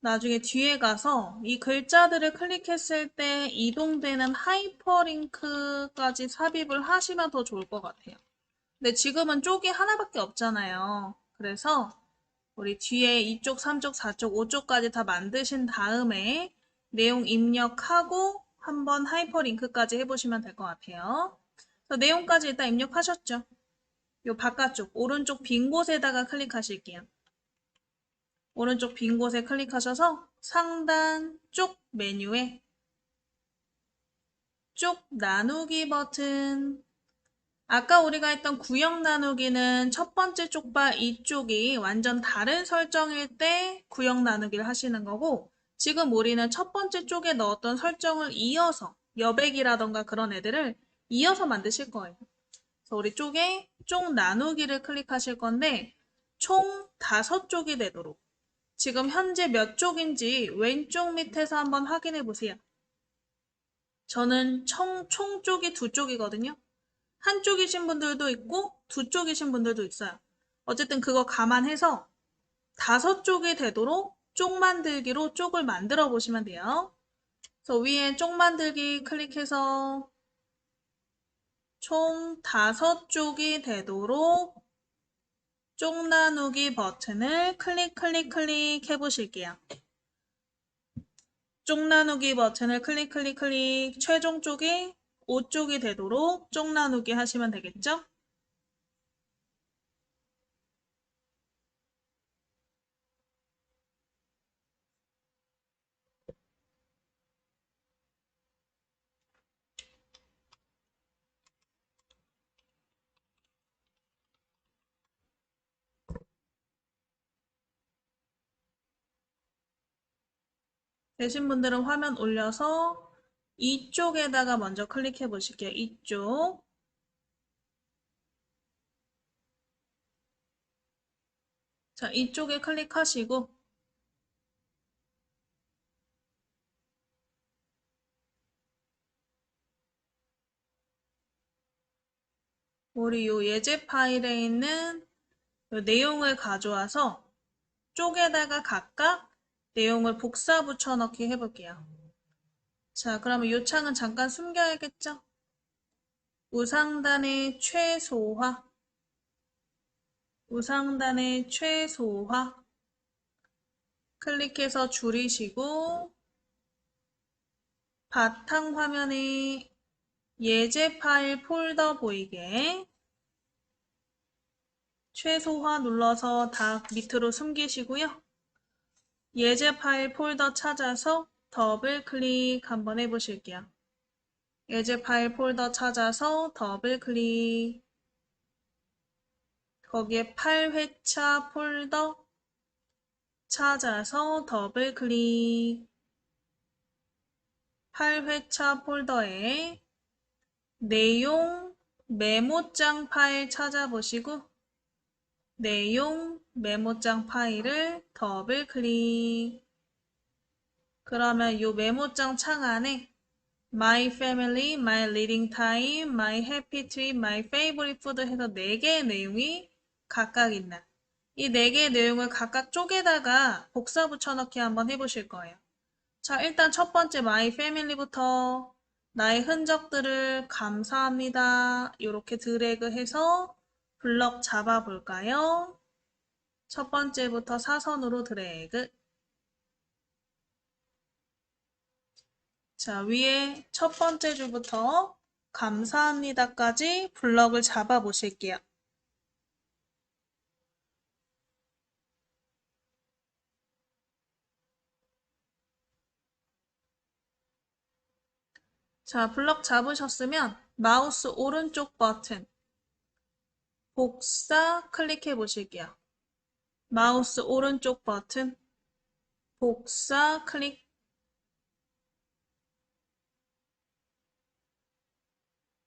나중에 뒤에 가서 이 글자들을 클릭했을 때 이동되는 하이퍼링크까지 삽입을 하시면 더 좋을 것 같아요. 근데 지금은 쪽이 하나밖에 없잖아요. 그래서 우리 뒤에 2쪽, 3쪽, 4쪽, 5쪽까지 다 만드신 다음에 내용 입력하고 한번 하이퍼링크까지 해보시면 될 것 같아요. 그래서 내용까지 일단 입력하셨죠? 요 바깥쪽, 오른쪽 빈 곳에다가 클릭하실게요. 오른쪽 빈 곳에 클릭하셔서 상단 쪽 메뉴에 쪽 나누기 버튼. 아까 우리가 했던 구역 나누기는 첫 번째 쪽과 이쪽이 완전 다른 설정일 때 구역 나누기를 하시는 거고 지금 우리는 첫 번째 쪽에 넣었던 설정을 이어서 여백이라던가 그런 애들을 이어서 만드실 거예요. 그래서 우리 쪽에 쪽 나누기를 클릭하실 건데 총 5쪽이 되도록 지금 현재 몇 쪽인지 왼쪽 밑에서 한번 확인해 보세요. 저는 총 쪽이 두 쪽이거든요. 한쪽이신 분들도 있고 두 쪽이신 분들도 있어요. 어쨌든 그거 감안해서 다섯 쪽이 되도록 쪽 만들기로 쪽을 만들어 보시면 돼요. 그래서 위에 쪽 만들기 클릭해서 총 다섯 쪽이 되도록 쪽 나누기 버튼을 클릭 해보실게요. 쪽 나누기 버튼을 클릭 최종 쪽이 5쪽이 되도록 쪽 나누기 하시면 되겠죠? 되신 분들은 화면 올려서 이쪽에다가 먼저 클릭해 보실게요. 이쪽. 자, 이쪽에 클릭하시고 우리 요 예제 파일에 있는 요 내용을 가져와서 쪽에다가 각각 내용을 복사 붙여넣기 해볼게요. 자, 그러면 요 창은 잠깐 숨겨야겠죠? 우상단의 최소화, 우상단의 최소화 클릭해서 줄이시고 바탕화면에 예제 파일 폴더 보이게 최소화 눌러서 다 밑으로 숨기시고요. 예제 파일 폴더 찾아서 더블 클릭 한번 해보실게요. 예제 파일 폴더 찾아서 더블 클릭. 거기에 8회차 폴더 찾아서 더블 클릭. 8회차 폴더에 내용 메모장 파일 찾아보시고 내용 메모장 파일을 더블 클릭. 그러면 이 메모장 창 안에 My Family, My Reading Time, My Happy Trip, My Favorite Food 해서 4개의 내용이 각각 있는 이 4개의 내용을 각각 쪽에다가 복사 붙여넣기 한번 해보실 거예요. 자, 일단 첫 번째 My Family부터 나의 흔적들을 감사합니다. 이렇게 드래그해서 블럭 잡아볼까요? 첫 번째부터 사선으로 드래그. 자, 위에 첫 번째 줄부터 감사합니다까지 블럭을 잡아 보실게요. 자, 블럭 잡으셨으면 마우스 오른쪽 버튼 복사 클릭해 보실게요. 마우스 오른쪽 버튼 복사 클릭.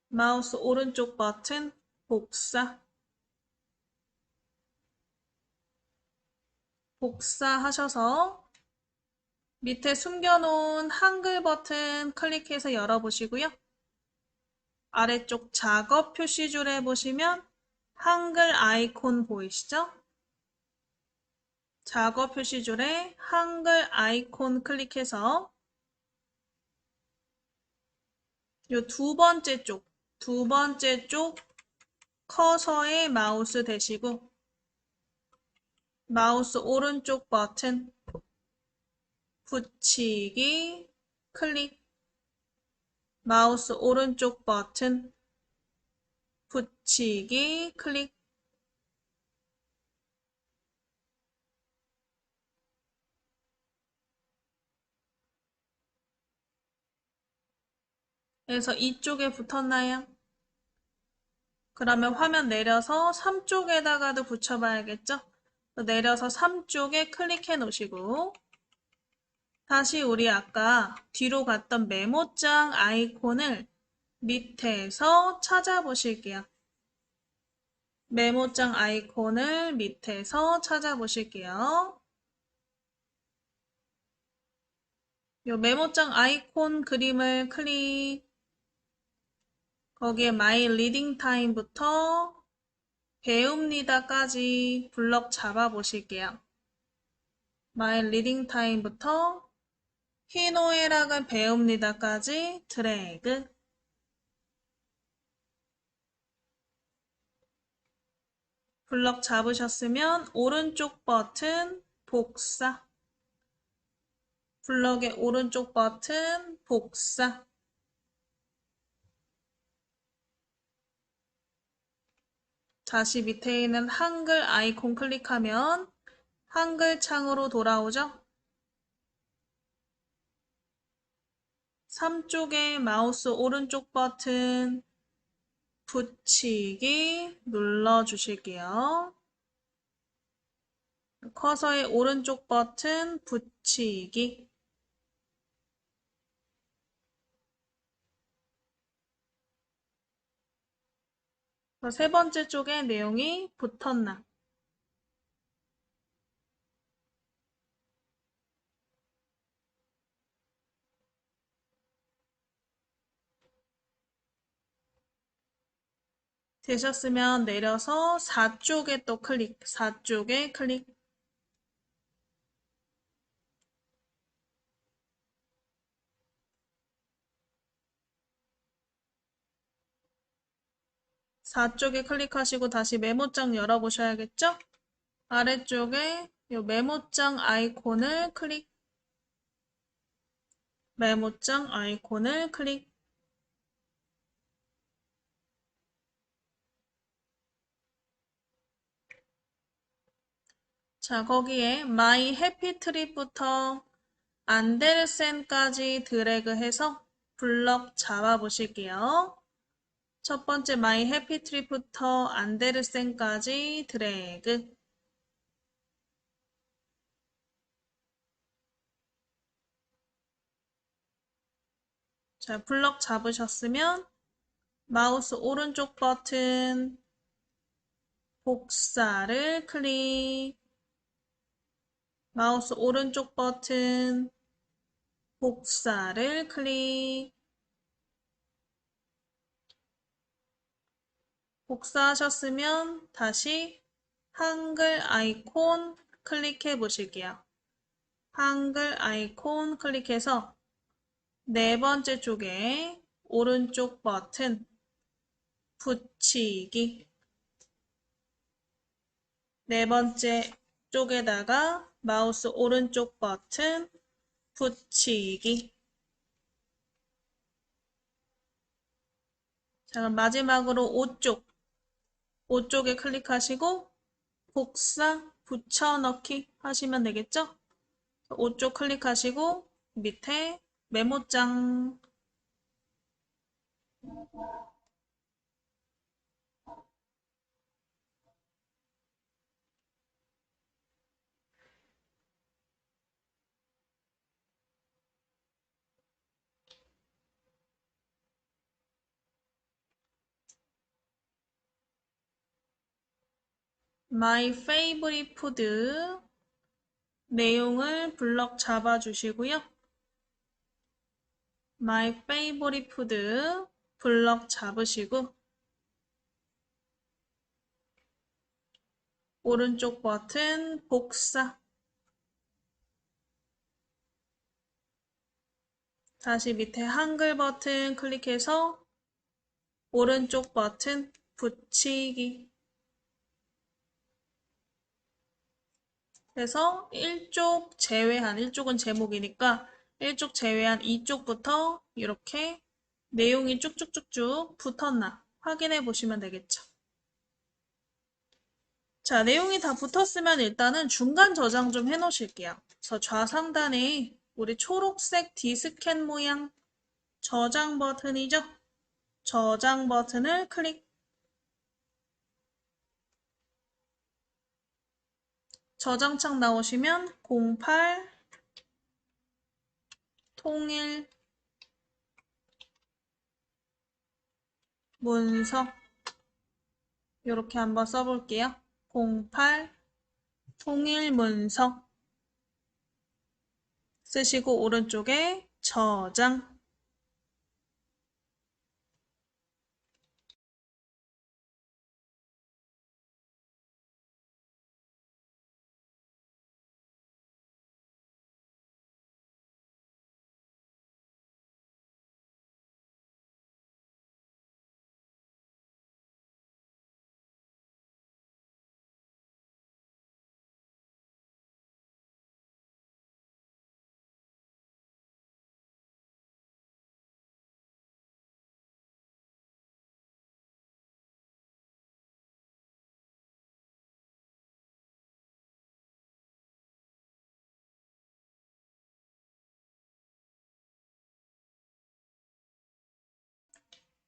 마우스 오른쪽 버튼 복사. 복사하셔서 밑에 숨겨놓은 한글 버튼 클릭해서 열어보시고요. 아래쪽 작업 표시줄에 보시면 한글 아이콘 보이시죠? 작업 표시줄에 한글 아이콘 클릭해서 요 두 번째 쪽 커서에 마우스 대시고 마우스 오른쪽 버튼 붙이기 클릭. 마우스 오른쪽 버튼 붙이기 클릭. 그래서 이쪽에 붙었나요? 그러면 화면 내려서 3쪽에다가도 붙여봐야겠죠? 내려서 3쪽에 클릭해 놓으시고 다시 우리 아까 뒤로 갔던 메모장 아이콘을 밑에서 찾아보실게요. 메모장 아이콘을 밑에서 찾아보실게요. 요 메모장 아이콘 그림을 클릭, 거기에 My Reading Time부터 배웁니다까지 블럭 잡아 보실게요. My Reading Time부터 희노애락을 배웁니다까지 드래그. 블럭 잡으셨으면 오른쪽 버튼 복사. 블럭의 오른쪽 버튼 복사. 다시 밑에 있는 한글 아이콘 클릭하면 한글 창으로 돌아오죠? 3쪽에 마우스 오른쪽 버튼 붙이기 눌러주실게요. 커서의 오른쪽 버튼 붙이기. 세 번째 쪽에 내용이 붙었나? 되셨으면 내려서 4쪽에 또 클릭, 4쪽에 클릭. (4쪽에) 클릭하시고 다시 메모장 열어보셔야겠죠? 아래쪽에 이 메모장 아이콘을 클릭, 메모장 아이콘을 클릭. 자, 거기에 My Happy Trip부터 안데르센까지 드래그해서 블럭 잡아보실게요. 첫 번째 My Happy Trip부터 안데르센까지 드래그. 자, 블럭 잡으셨으면 마우스 오른쪽 버튼 복사를 클릭, 마우스 오른쪽 버튼 복사를 클릭. 복사하셨으면 다시 한글 아이콘 클릭해 보실게요. 한글 아이콘 클릭해서 네 번째 쪽에 오른쪽 버튼 붙이기. 네 번째 쪽에다가 마우스 오른쪽 버튼 붙이기. 자, 그럼 마지막으로 5쪽에 클릭하시고 복사, 붙여넣기 하시면 되겠죠? 5쪽 클릭하시고 밑에 메모장, My favorite food 내용을 블럭 잡아주시고요. My favorite food 블럭 잡으시고 오른쪽 버튼 복사. 다시 밑에 한글 버튼 클릭해서 오른쪽 버튼 붙이기. 그래서 1쪽 제외한, 1쪽은 제목이니까 1쪽 제외한 2쪽부터 이렇게 내용이 쭉쭉쭉쭉 붙었나 확인해 보시면 되겠죠. 자, 내용이 다 붙었으면 일단은 중간 저장 좀 해 놓으실게요. 그래서 좌상단에 우리 초록색 디스켓 모양 저장 버튼이죠? 저장 버튼을 클릭. 저장창 나오시면 08 통일 문서 이렇게 한번 써볼게요. 08 통일 문서 쓰시고 오른쪽에 저장.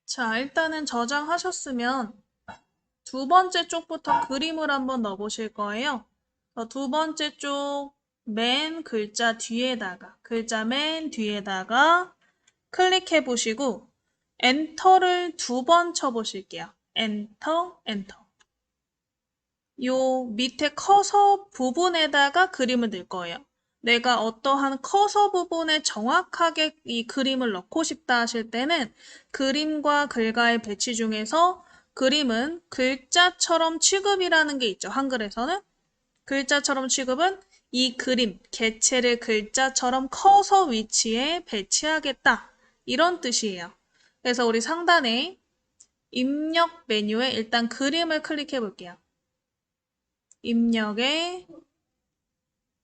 자, 일단은 저장하셨으면 두 번째 쪽부터 그림을 한번 넣어보실 거예요. 두 번째 쪽 맨 글자 뒤에다가, 글자 맨 뒤에다가 클릭해 보시고 엔터를 두 번 쳐보실게요. 엔터, 엔터. 요 밑에 커서 부분에다가 그림을 넣을 거예요. 내가 어떠한 커서 부분에 정확하게 이 그림을 넣고 싶다 하실 때는 그림과 글과의 배치 중에서 그림은 글자처럼 취급이라는 게 있죠. 한글에서는. 글자처럼 취급은 이 그림, 개체를 글자처럼 커서 위치에 배치하겠다. 이런 뜻이에요. 그래서 우리 상단에 입력 메뉴에 일단 그림을 클릭해 볼게요. 입력에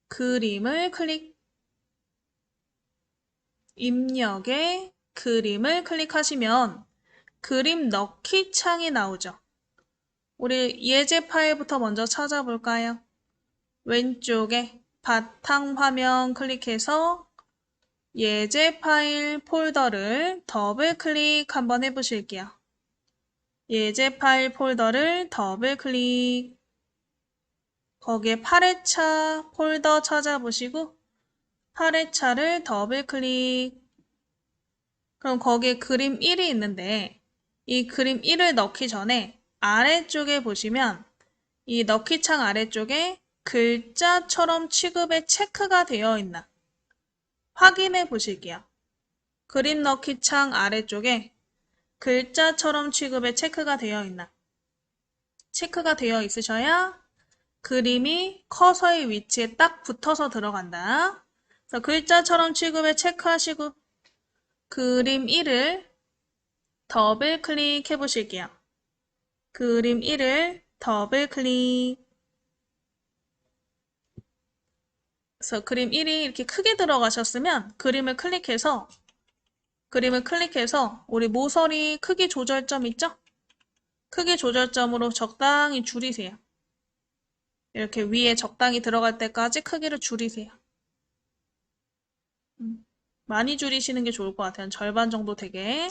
그림을 클릭. 입력에 그림을 클릭하시면 그림 넣기 창이 나오죠. 우리 예제 파일부터 먼저 찾아볼까요? 왼쪽에 바탕화면 클릭해서 예제 파일 폴더를 더블 클릭 한번 해보실게요. 예제 파일 폴더를 더블 클릭. 거기에 8회차 폴더 찾아보시고 8회차를 더블 클릭. 그럼 거기에 그림 1이 있는데 이 그림 1을 넣기 전에 아래쪽에 보시면 이 넣기 창 아래쪽에 글자처럼 취급에 체크가 되어 있나 확인해 보실게요. 그림 넣기 창 아래쪽에 글자처럼 취급에 체크가 되어 있나? 체크가 되어 있으셔야 그림이 커서의 위치에 딱 붙어서 들어간다. 그래서 글자처럼 취급에 체크하시고 그림 1을 더블 클릭해 보실게요. 그림 1을 더블 클릭. 그래서 그림 1이 이렇게 크게 들어가셨으면 그림을 클릭해서 우리 모서리 크기 조절점 있죠? 크기 조절점으로 적당히 줄이세요. 이렇게 위에 적당히 들어갈 때까지 크기를 줄이세요. 많이 줄이시는 게 좋을 것 같아요. 한 절반 정도 되게.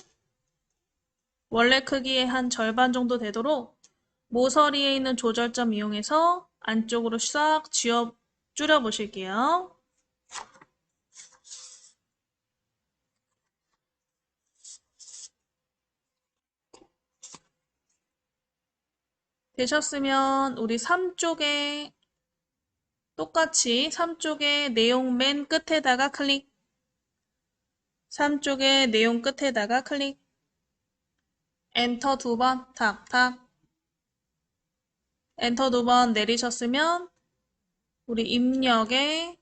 원래 크기의 한 절반 정도 되도록 모서리에 있는 조절점 이용해서 안쪽으로 싹 줄여보실게요. 되셨으면 우리 3쪽에 똑같이 3쪽에 내용 맨 끝에다가 클릭. 3쪽에 내용 끝에다가 클릭. 엔터 두 번, 탁탁. 엔터 두 번 내리셨으면 우리 입력에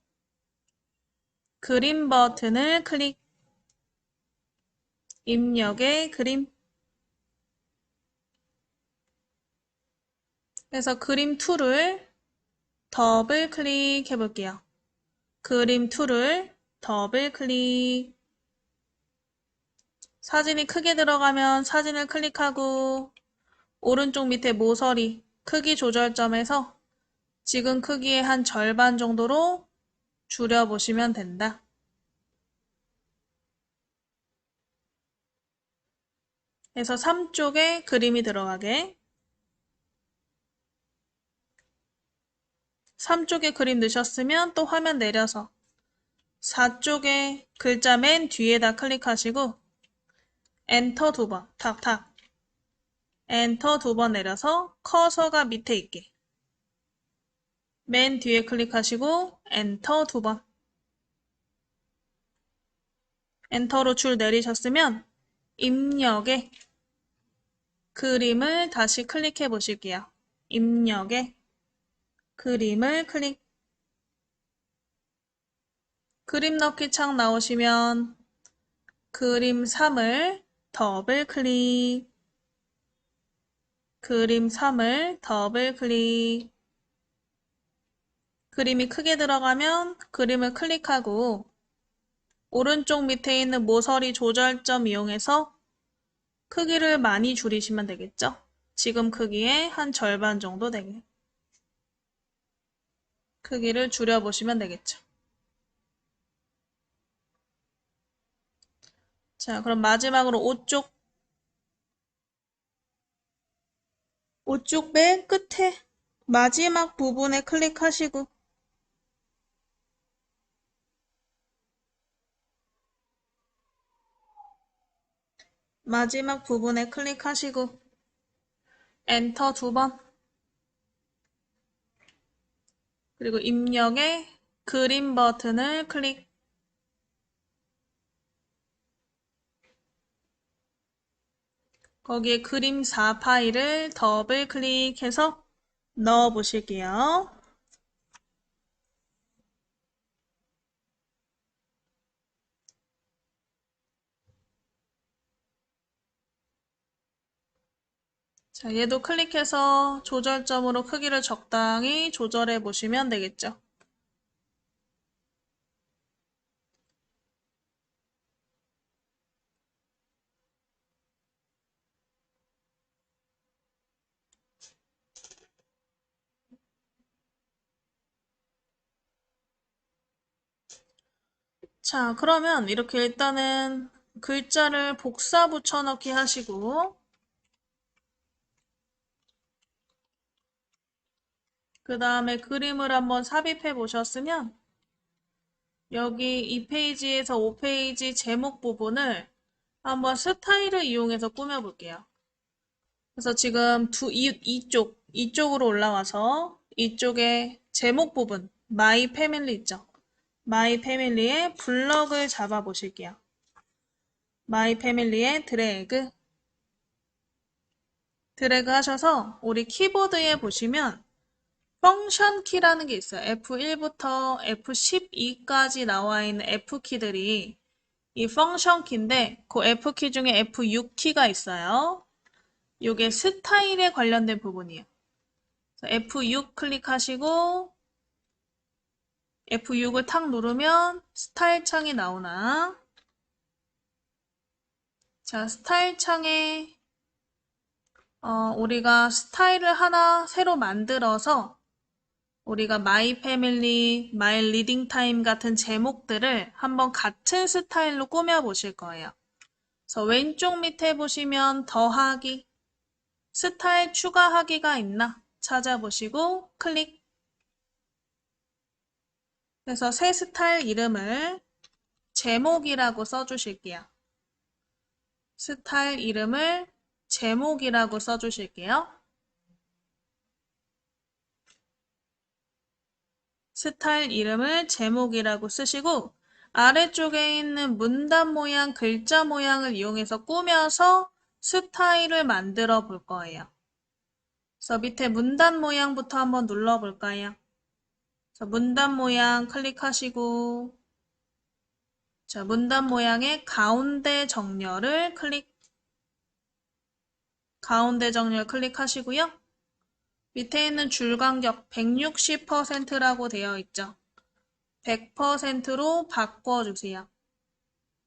그림 버튼을 클릭. 입력에 그림. 그래서 그림 툴을 더블 클릭해 볼게요. 그림 툴을 더블 클릭. 사진이 크게 들어가면 사진을 클릭하고 오른쪽 밑에 모서리 크기 조절점에서 지금 크기의 한 절반 정도로 줄여보시면 된다. 그래서 3쪽에 그림이 들어가게 3쪽에 그림 넣으셨으면 또 화면 내려서 4쪽에 글자 맨 뒤에다 클릭하시고 엔터 두 번, 탁탁. 엔터 두 번 내려서 커서가 밑에 있게 맨 뒤에 클릭하시고 엔터 두 번. 엔터로 줄 내리셨으면 입력에 그림을 다시 클릭해 보실게요. 입력에 그림을 클릭. 그림 넣기 창 나오시면 그림 3을 더블 클릭. 그림 3을 더블 클릭. 그림이 크게 들어가면 그림을 클릭하고 오른쪽 밑에 있는 모서리 조절점 이용해서 크기를 많이 줄이시면 되겠죠? 지금 크기의 한 절반 정도 되게 크기를 줄여보시면 되겠죠. 자, 그럼 마지막으로 오쪽 맨 끝에 마지막 부분에 클릭하시고 마지막 부분에 클릭하시고 엔터 2번 그리고 입력에 그림 버튼을 클릭. 거기에 그림 4 파일을 더블 클릭해서 넣어 보실게요. 자, 얘도 클릭해서 조절점으로 크기를 적당히 조절해 보시면 되겠죠. 자, 그러면 이렇게 일단은 글자를 복사 붙여넣기 하시고 그 다음에 그림을 한번 삽입해 보셨으면 여기 이 페이지에서 5페이지 제목 부분을 한번 스타일을 이용해서 꾸며볼게요. 그래서 지금 이쪽으로 올라와서 이쪽에 제목 부분, 마이 패밀리 있죠? 마이 패밀리의 블럭을 잡아 보실게요. 마이 패밀리에 드래그 하셔서 우리 키보드에 보시면 펑션 키라는 게 있어요. F1부터 F12까지 나와 있는 F키들이 이 펑션 키인데 그 F키 중에 F6키가 있어요. 이게 스타일에 관련된 부분이에요. F6 클릭하시고 F6을 탁 누르면 스타일 창이 나오나? 자, 스타일 창에 우리가 스타일을 하나 새로 만들어서 우리가 마이 패밀리, 마이 리딩 타임 같은 제목들을 한번 같은 스타일로 꾸며 보실 거예요. 그래서 왼쪽 밑에 보시면 더하기, 스타일 추가하기가 있나 찾아보시고 클릭. 그래서 새 스타일 이름을 제목이라고 써주실게요. 스타일 이름을 제목이라고 써주실게요. 스타일 이름을 제목이라고 쓰시고 아래쪽에 있는 문단 모양, 글자 모양을 이용해서 꾸며서 스타일을 만들어 볼 거예요. 그래서 밑에 문단 모양부터 한번 눌러 볼까요? 그래서 문단 모양 클릭하시고 자, 문단 모양의 가운데 정렬을 클릭하시고요. 밑에 있는 줄 간격 160%라고 되어 있죠. 100%로 바꿔주세요.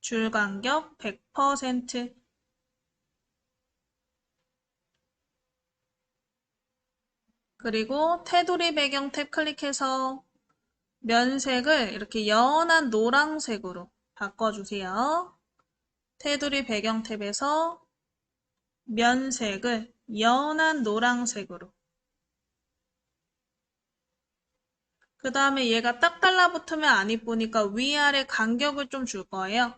줄 간격 100%. 그리고 테두리 배경 탭 클릭해서 면색을 이렇게 연한 노란색으로 바꿔주세요. 테두리 배경 탭에서 면색을 연한 노란색으로. 그 다음에 얘가 딱 달라붙으면 안 이쁘니까 위아래 간격을 좀 줄 거예요.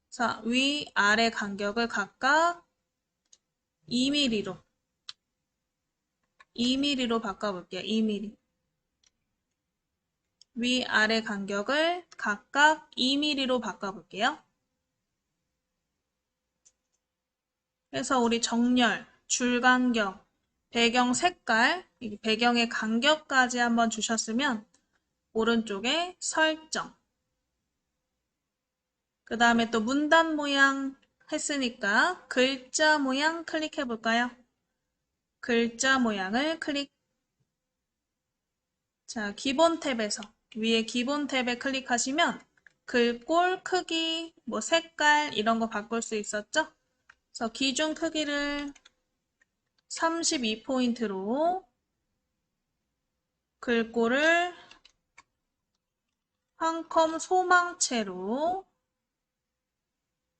자, 위아래 간격을 각각 2mm로 2mm로 바꿔볼게요. 2mm. 위아래 간격을 각각 2mm로 바꿔볼게요. 그래서 우리 정렬, 줄 간격, 배경 색깔, 이 배경의 간격까지 한번 주셨으면 오른쪽에 설정. 그 다음에 또 문단 모양 했으니까 글자 모양 클릭해 볼까요? 글자 모양을 클릭. 자, 기본 탭에서 위에 기본 탭에 클릭하시면 글꼴 크기, 뭐 색깔 이런 거 바꿀 수 있었죠? 그래서 기준 크기를 32포인트로 글꼴을 한 컴 소망체로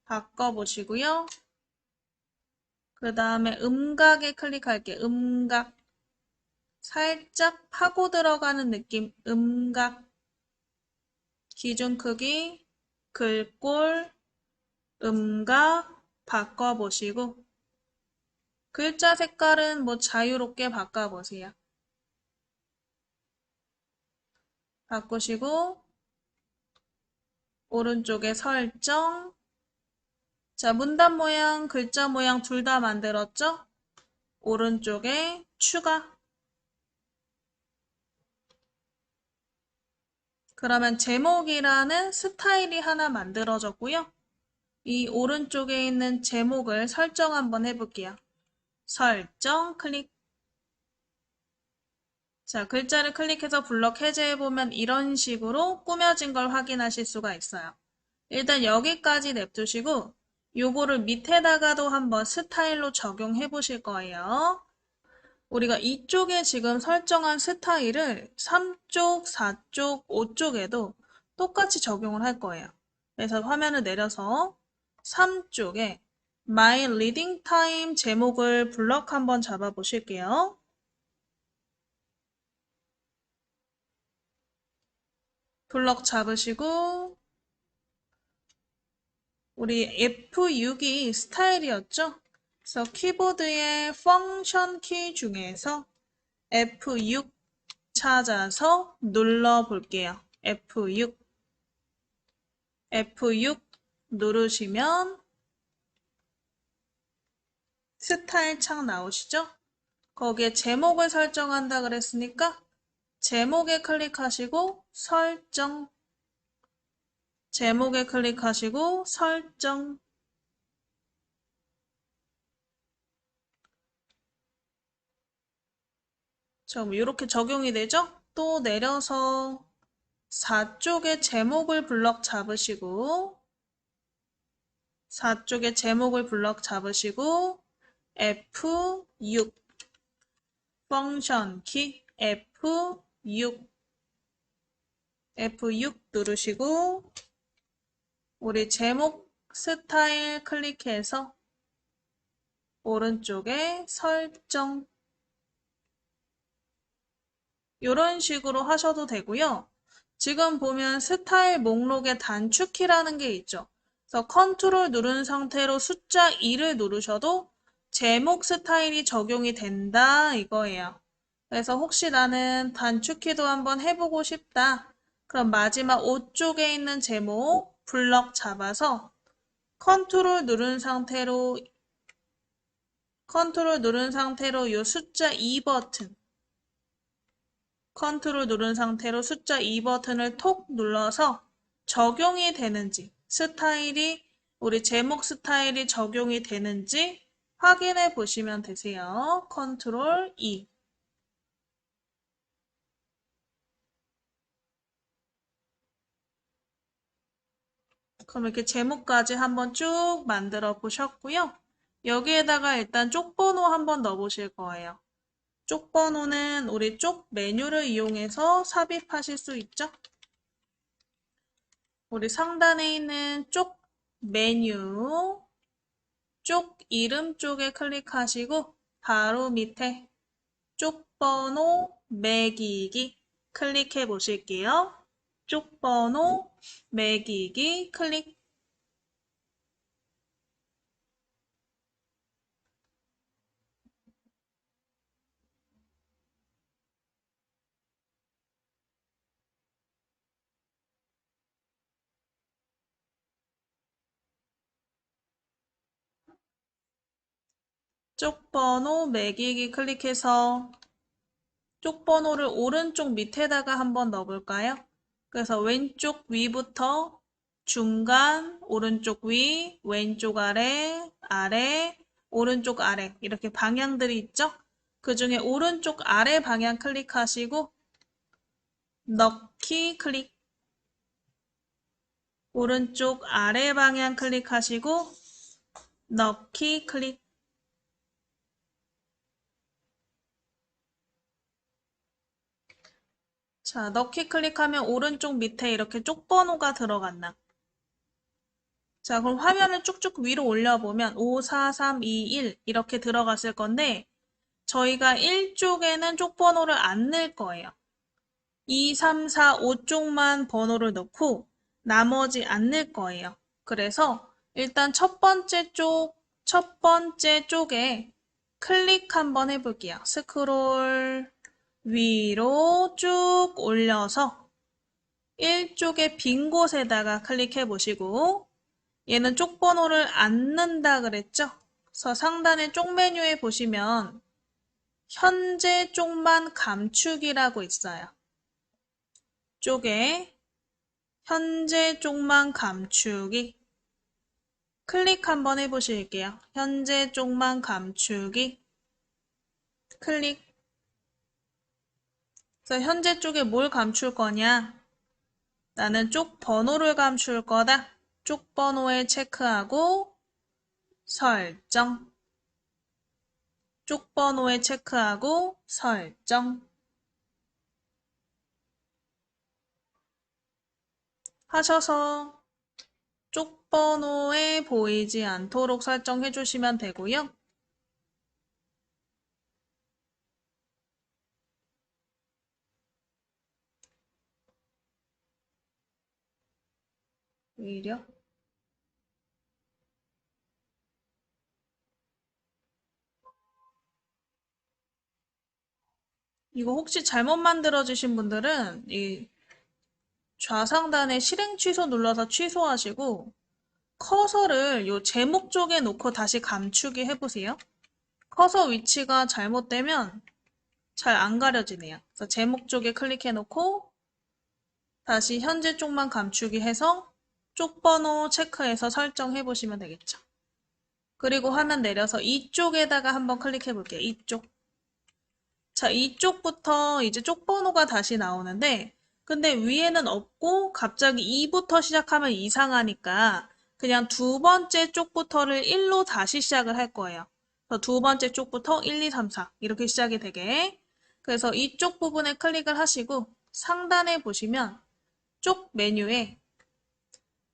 바꿔보시고요. 그 다음에 음각에 클릭할게요. 음각. 살짝 파고 들어가는 느낌. 음각. 기준 크기, 글꼴, 음각 바꿔보시고 글자 색깔은 뭐 자유롭게 바꿔보세요. 바꾸시고 오른쪽에 설정. 자, 문단 모양, 글자 모양 둘 다 만들었죠? 오른쪽에 추가. 그러면 제목이라는 스타일이 하나 만들어졌고요. 이 오른쪽에 있는 제목을 설정 한번 해볼게요. 설정 클릭. 자, 글자를 클릭해서 블럭 해제해보면 이런 식으로 꾸며진 걸 확인하실 수가 있어요. 일단 여기까지 냅두시고 요거를 밑에다가도 한번 스타일로 적용해 보실 거예요. 우리가 이쪽에 지금 설정한 스타일을 3쪽, 4쪽, 5쪽에도 똑같이 적용을 할 거예요. 그래서 화면을 내려서 3쪽에 My Reading Time 제목을 블럭 한번 잡아 보실게요. 블럭 잡으시고 우리 F6이 스타일이었죠? 그래서 키보드의 펑션 키 중에서 F6 찾아서 눌러 볼게요. F6 누르시면 스타일 창 나오시죠? 거기에 제목을 설정한다 그랬으니까 제목에 클릭하시고 설정. 제목에 클릭하시고 설정. 자, 이렇게 적용이 되죠? 또 내려서 4쪽에 제목을 블럭 잡으시고 4쪽에 제목을 블럭 잡으시고 F6 펑션 키 F6 누르시고 우리 제목 스타일 클릭해서 오른쪽에 설정. 이런 식으로 하셔도 되고요. 지금 보면 스타일 목록에 단축키라는 게 있죠. 그래서 컨트롤 누른 상태로 숫자 2를 누르셔도 제목 스타일이 적용이 된다 이거예요. 그래서 혹시 나는 단축키도 한번 해보고 싶다. 그럼 마지막 5쪽에 있는 제목 블럭 잡아서 컨트롤 누른 상태로 이 숫자 2 버튼 컨트롤 누른 상태로 숫자 2 버튼을 톡 눌러서 적용이 되는지 우리 제목 스타일이 적용이 되는지 확인해 보시면 되세요. 컨트롤 2. 그럼 이렇게 제목까지 한번 쭉 만들어 보셨고요. 여기에다가 일단 쪽 번호 한번 넣어 보실 거예요. 쪽 번호는 우리 쪽 메뉴를 이용해서 삽입하실 수 있죠. 우리 상단에 있는 쪽 메뉴, 쪽 이름 쪽에 클릭하시고 바로 밑에 쪽 번호 매기기 클릭해 보실게요. 쪽 번호 매기기 클릭. 쪽번호 매기기 클릭해서 쪽번호를 오른쪽 밑에다가 한번 넣어볼까요? 그래서 왼쪽 위부터 중간, 오른쪽 위, 왼쪽 아래, 아래, 오른쪽 아래 이렇게 방향들이 있죠? 그 중에 오른쪽 아래 방향 클릭하시고 넣기 클릭, 오른쪽 아래 방향 클릭하시고 넣기 클릭. 자, 넣기 클릭하면 오른쪽 밑에 이렇게 쪽번호가 들어갔나? 자, 그럼 화면을 쭉쭉 위로 올려보면 5, 4, 3, 2, 1 이렇게 들어갔을 건데 저희가 1쪽에는 쪽번호를 안 넣을 거예요. 2, 3, 4, 5쪽만 번호를 넣고 나머지 안 넣을 거예요. 그래서 일단 첫 번째 쪽에 클릭 한번 해볼게요. 스크롤 위로 쭉 올려서 1쪽의 빈 곳에다가 클릭해 보시고 얘는 쪽번호를 안 넣는다 그랬죠? 그래서 상단의 쪽 메뉴에 보시면 현재 쪽만 감추기라고 있어요. 쪽에 현재 쪽만 감추기 클릭 한번 해보실게요. 현재 쪽만 감추기 클릭. 그래서 현재 쪽에 뭘 감출 거냐? 나는 쪽 번호를 감출 거다. 쪽 번호에 체크하고 설정. 쪽 번호에 체크하고 설정. 하셔서 쪽 번호에 보이지 않도록 설정해 주시면 되고요. 오히려 이거 혹시 잘못 만들어 주신 분들은 이 좌상단에 실행 취소 눌러서 취소하시고 커서를 요 제목 쪽에 놓고 다시 감추기 해보세요. 커서 위치가 잘못되면 잘 안 가려지네요. 그래서 제목 쪽에 클릭해 놓고 다시 현재 쪽만 감추기 해서 쪽 번호 체크해서 설정해 보시면 되겠죠. 그리고 화면 내려서 이쪽에다가 한번 클릭해 볼게요. 이쪽. 자, 이쪽부터 이제 쪽 번호가 다시 나오는데 근데 위에는 없고 갑자기 2부터 시작하면 이상하니까 그냥 두 번째 쪽부터를 1로 다시 시작을 할 거예요. 그래서 두 번째 쪽부터 1, 2, 3, 4 이렇게 시작이 되게. 그래서 이쪽 부분에 클릭을 하시고 상단에 보시면 쪽 메뉴에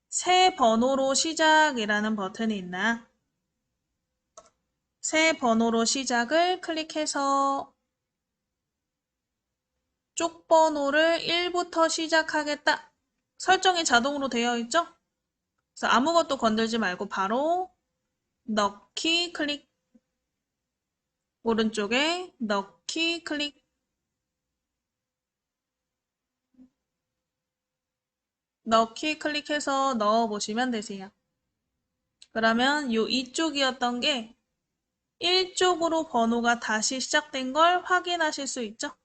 새 번호로 시작이라는 버튼이 있나? 새 번호로 시작을 클릭해서 쪽 번호를 1부터 시작하겠다. 설정이 자동으로 되어 있죠? 그래서 아무것도 건들지 말고 바로 넣기 클릭. 오른쪽에 넣기 클릭. 넣기 클릭해서 넣어보시면 되세요. 그러면 요 이쪽이었던 게 1쪽으로 번호가 다시 시작된 걸 확인하실 수 있죠?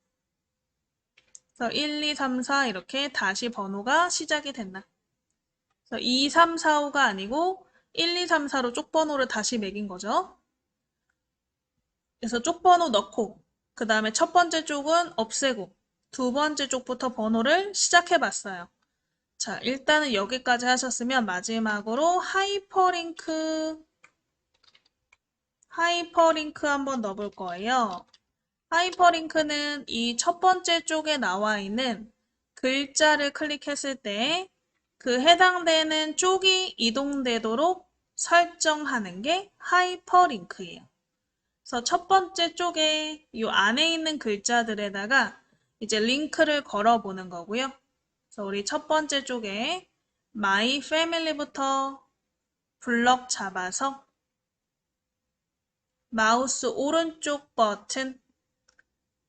그래서 1, 2, 3, 4 이렇게 다시 번호가 시작이 됐나. 그래서 2, 3, 4, 5가 아니고 1, 2, 3, 4로 쪽 번호를 다시 매긴 거죠. 그래서 쪽 번호 넣고 그 다음에 첫 번째 쪽은 없애고 두 번째 쪽부터 번호를 시작해 봤어요. 자, 일단은 여기까지 하셨으면 마지막으로 하이퍼링크 한번 넣어볼 거예요. 하이퍼링크는 이 첫 번째 쪽에 나와 있는 글자를 클릭했을 때 그 해당되는 쪽이 이동되도록 설정하는 게 하이퍼링크예요. 그래서 첫 번째 쪽에 이 안에 있는 글자들에다가 이제 링크를 걸어 보는 거고요. 그래서 우리 첫 번째 쪽에 My Family부터 블럭 잡아서 마우스 오른쪽 버튼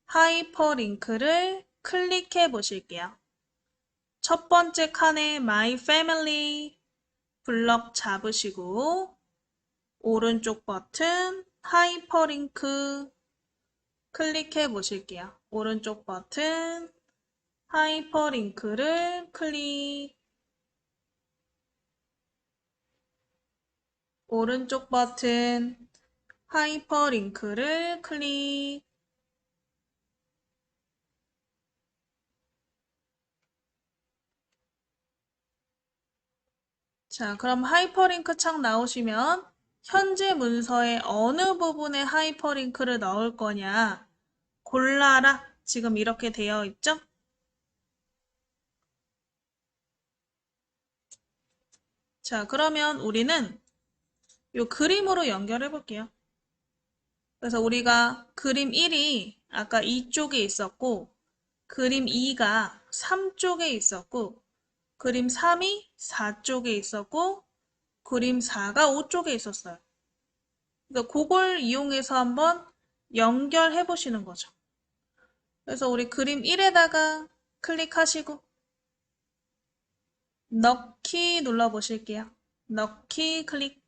하이퍼링크를 클릭해 보실게요. 첫 번째 칸에 My Family 블럭 잡으시고 오른쪽 버튼 하이퍼링크 클릭해 보실게요. 오른쪽 버튼 하이퍼링크를 클릭. 오른쪽 버튼 하이퍼링크를 클릭. 자, 그럼 하이퍼링크 창 나오시면 현재 문서의 어느 부분에 하이퍼링크를 넣을 거냐 골라라. 지금 이렇게 되어 있죠? 자, 그러면 우리는 이 그림으로 연결해 볼게요. 그래서 우리가 그림 1이 아까 이쪽에 있었고, 그림 2가 3쪽에 있었고, 그림 3이 4쪽에 있었고, 그림 4가 5쪽에 있었어요. 그러니까 그걸 이용해서 한번 연결해 보시는 거죠. 그래서 우리 그림 1에다가 클릭하시고, 넣기 눌러 보실게요. 넣기 클릭.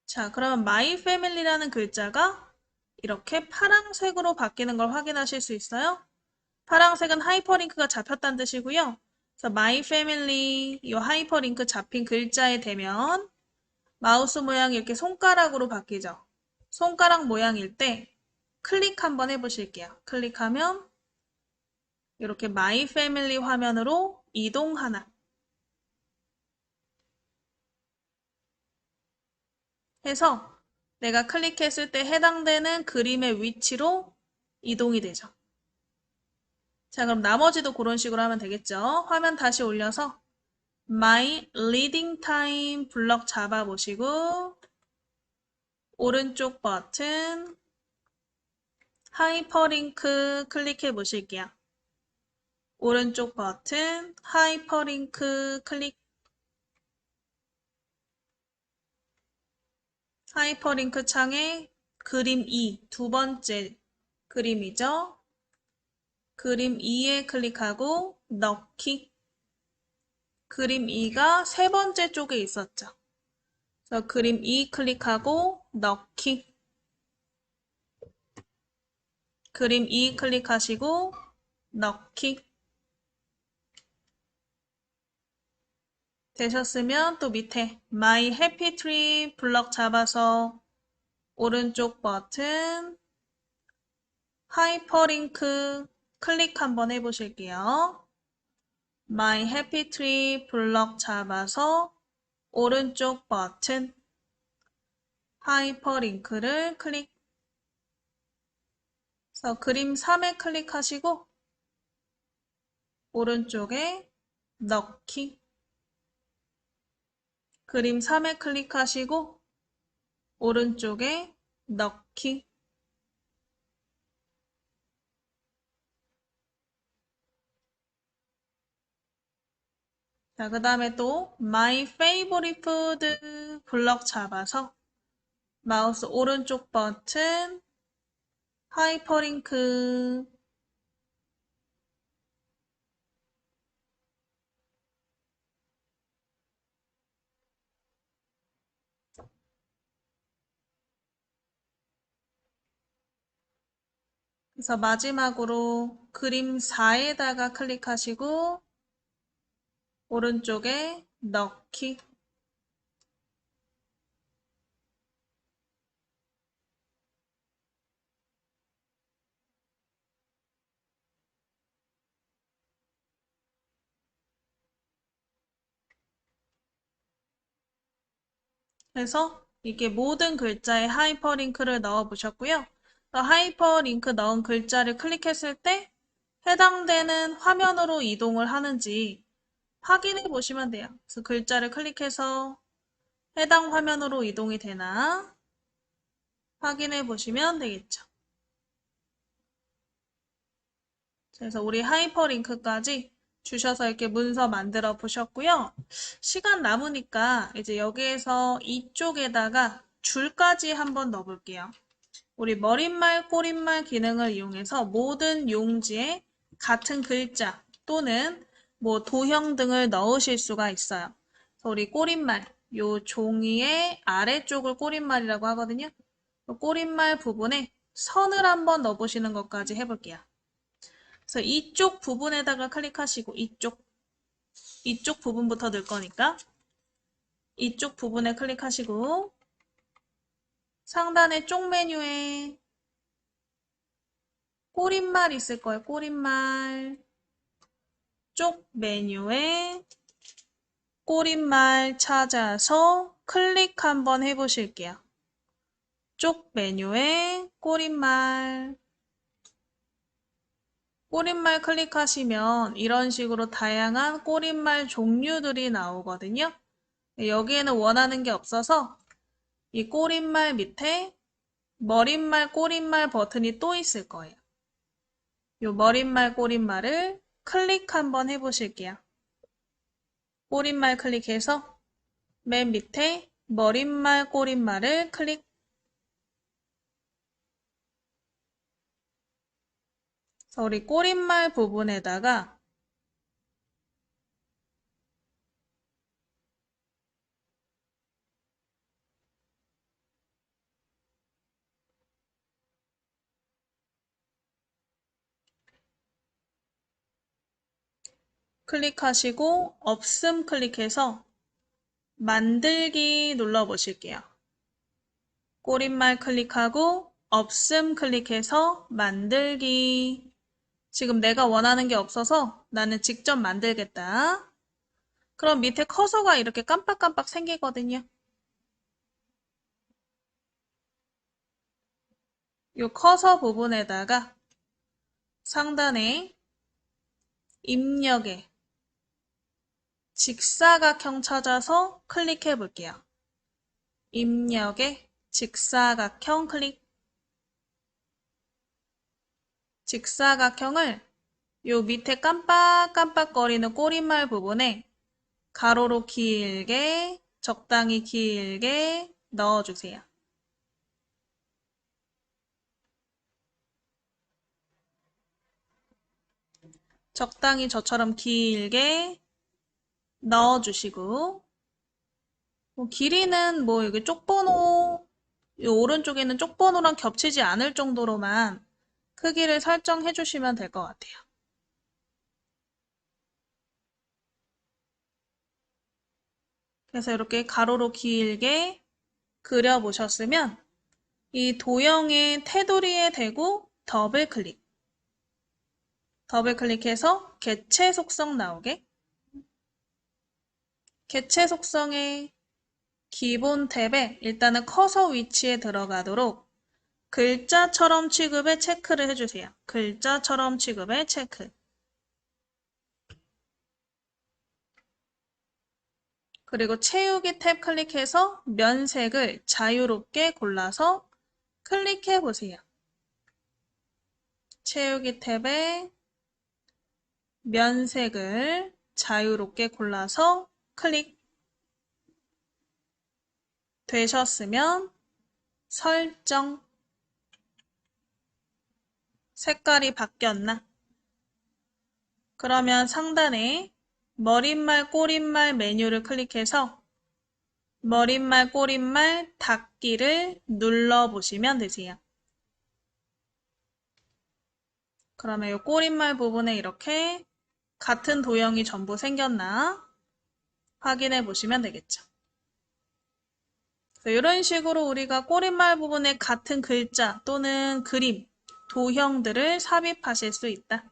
자, 그러면 My Family라는 글자가 이렇게 파란색으로 바뀌는 걸 확인하실 수 있어요. 파란색은 하이퍼링크가 잡혔다는 뜻이고요. 그래서 My Family 이 하이퍼링크 잡힌 글자에 대면 마우스 모양이 이렇게 손가락으로 바뀌죠. 손가락 모양일 때 클릭 한번 해보실게요. 클릭하면 이렇게 My Family 화면으로 이동하나 해서 내가 클릭했을 때 해당되는 그림의 위치로 이동이 되죠. 자, 그럼 나머지도 그런 식으로 하면 되겠죠. 화면 다시 올려서 My Reading Time 블럭 잡아보시고 오른쪽 버튼 하이퍼링크 클릭해 보실게요. 오른쪽 버튼 하이퍼링크 클릭. 하이퍼링크 창에 그림 2, 두 번째 그림이죠. 그림 2에 클릭하고 넣기. 그림 2가 세 번째 쪽에 있었죠. 그래서 그림 2 클릭하고 넣기. 그림 2 클릭하시고 넣기. 되셨으면 또 밑에 My Happy Tree 블럭 잡아서 오른쪽 버튼 하이퍼링크 클릭 한번 해보실게요. My Happy Tree 블럭 잡아서 오른쪽 버튼 하이퍼링크를 클릭. 그래서 그림 3에 클릭하시고 오른쪽에 넣기. 그림 3에 클릭하시고 오른쪽에 넣기. 자, 그 다음에 또 My Favorite Food 블럭 잡아서 마우스 오른쪽 버튼 하이퍼링크. 그래서 마지막으로 그림 4에다가 클릭하시고 오른쪽에 넣기. 해서 이게 모든 글자에 하이퍼링크를 넣어 보셨고요. 하이퍼링크 넣은 글자를 클릭했을 때 해당되는 화면으로 이동을 하는지 확인해 보시면 돼요. 그래서 글자를 클릭해서 해당 화면으로 이동이 되나 확인해 보시면 되겠죠. 그래서 우리 하이퍼링크까지 주셔서 이렇게 문서 만들어 보셨고요. 시간 남으니까 이제 여기에서 이쪽에다가 줄까지 한번 넣어 볼게요. 우리 머릿말, 꼬릿말 기능을 이용해서 모든 용지에 같은 글자, 또는 뭐 도형 등을 넣으실 수가 있어요. 그래서 우리 꼬릿말, 요 종이의 아래쪽을 꼬릿말이라고 하거든요. 꼬릿말 부분에 선을 한번 넣어보시는 것까지 해볼게요. 그래서 이쪽 부분에다가 클릭하시고 이쪽 부분부터 넣을 거니까 이쪽 부분에 클릭하시고 상단의 쪽 메뉴에 꼬릿말 있을 거예요. 꼬릿말 쪽 메뉴에 꼬릿말 찾아서 클릭 한번 해보실게요. 쪽 메뉴에 꼬릿말 클릭하시면 이런 식으로 다양한 꼬릿말 종류들이 나오거든요. 여기에는 원하는 게 없어서 이 꼬릿말 밑에 머릿말, 꼬릿말 버튼이 또 있을 거예요. 이 머릿말, 꼬릿말을 클릭 한번 해보실게요. 꼬릿말 클릭해서 맨 밑에 머릿말, 꼬릿말을 클릭. 그래서 우리 꼬릿말 부분에다가 클릭하시고 없음 클릭해서 만들기 눌러보실게요. 꼬릿말 클릭하고 없음 클릭해서 만들기. 지금 내가 원하는 게 없어서 나는 직접 만들겠다. 그럼 밑에 커서가 이렇게 깜빡깜빡 생기거든요. 이 커서 부분에다가 상단에 입력에 직사각형 찾아서 클릭해 볼게요. 입력에 직사각형 클릭. 직사각형을 요 밑에 깜빡깜빡거리는 꼬릿말 부분에 가로로 길게, 적당히 길게 넣어주세요. 적당히 저처럼 길게 넣어주시고 길이는 뭐 여기 쪽번호, 이 오른쪽에는 쪽번호랑 겹치지 않을 정도로만 크기를 설정해 주시면 될 것 같아요. 그래서 이렇게 가로로 길게 그려보셨으면 이 도형의 테두리에 대고 더블 클릭해서 개체 속성 나오게. 개체 속성의 기본 탭에 일단은 커서 위치에 들어가도록 글자처럼 취급에 체크를 해주세요. 글자처럼 취급에 체크. 그리고 채우기 탭 클릭해서 면색을 자유롭게 골라서 클릭해 보세요. 채우기 탭에 면색을 자유롭게 골라서 클릭. 되셨으면 설정. 색깔이 바뀌었나? 그러면 상단에 머릿말, 꼬릿말 메뉴를 클릭해서 머릿말, 꼬릿말 닫기를 눌러보시면 되세요. 그러면 이 꼬릿말 부분에 이렇게 같은 도형이 전부 생겼나 확인해 보시면 되겠죠. 이런 식으로 우리가 꼬릿말 부분에 같은 글자 또는 그림, 도형들을 삽입하실 수 있다.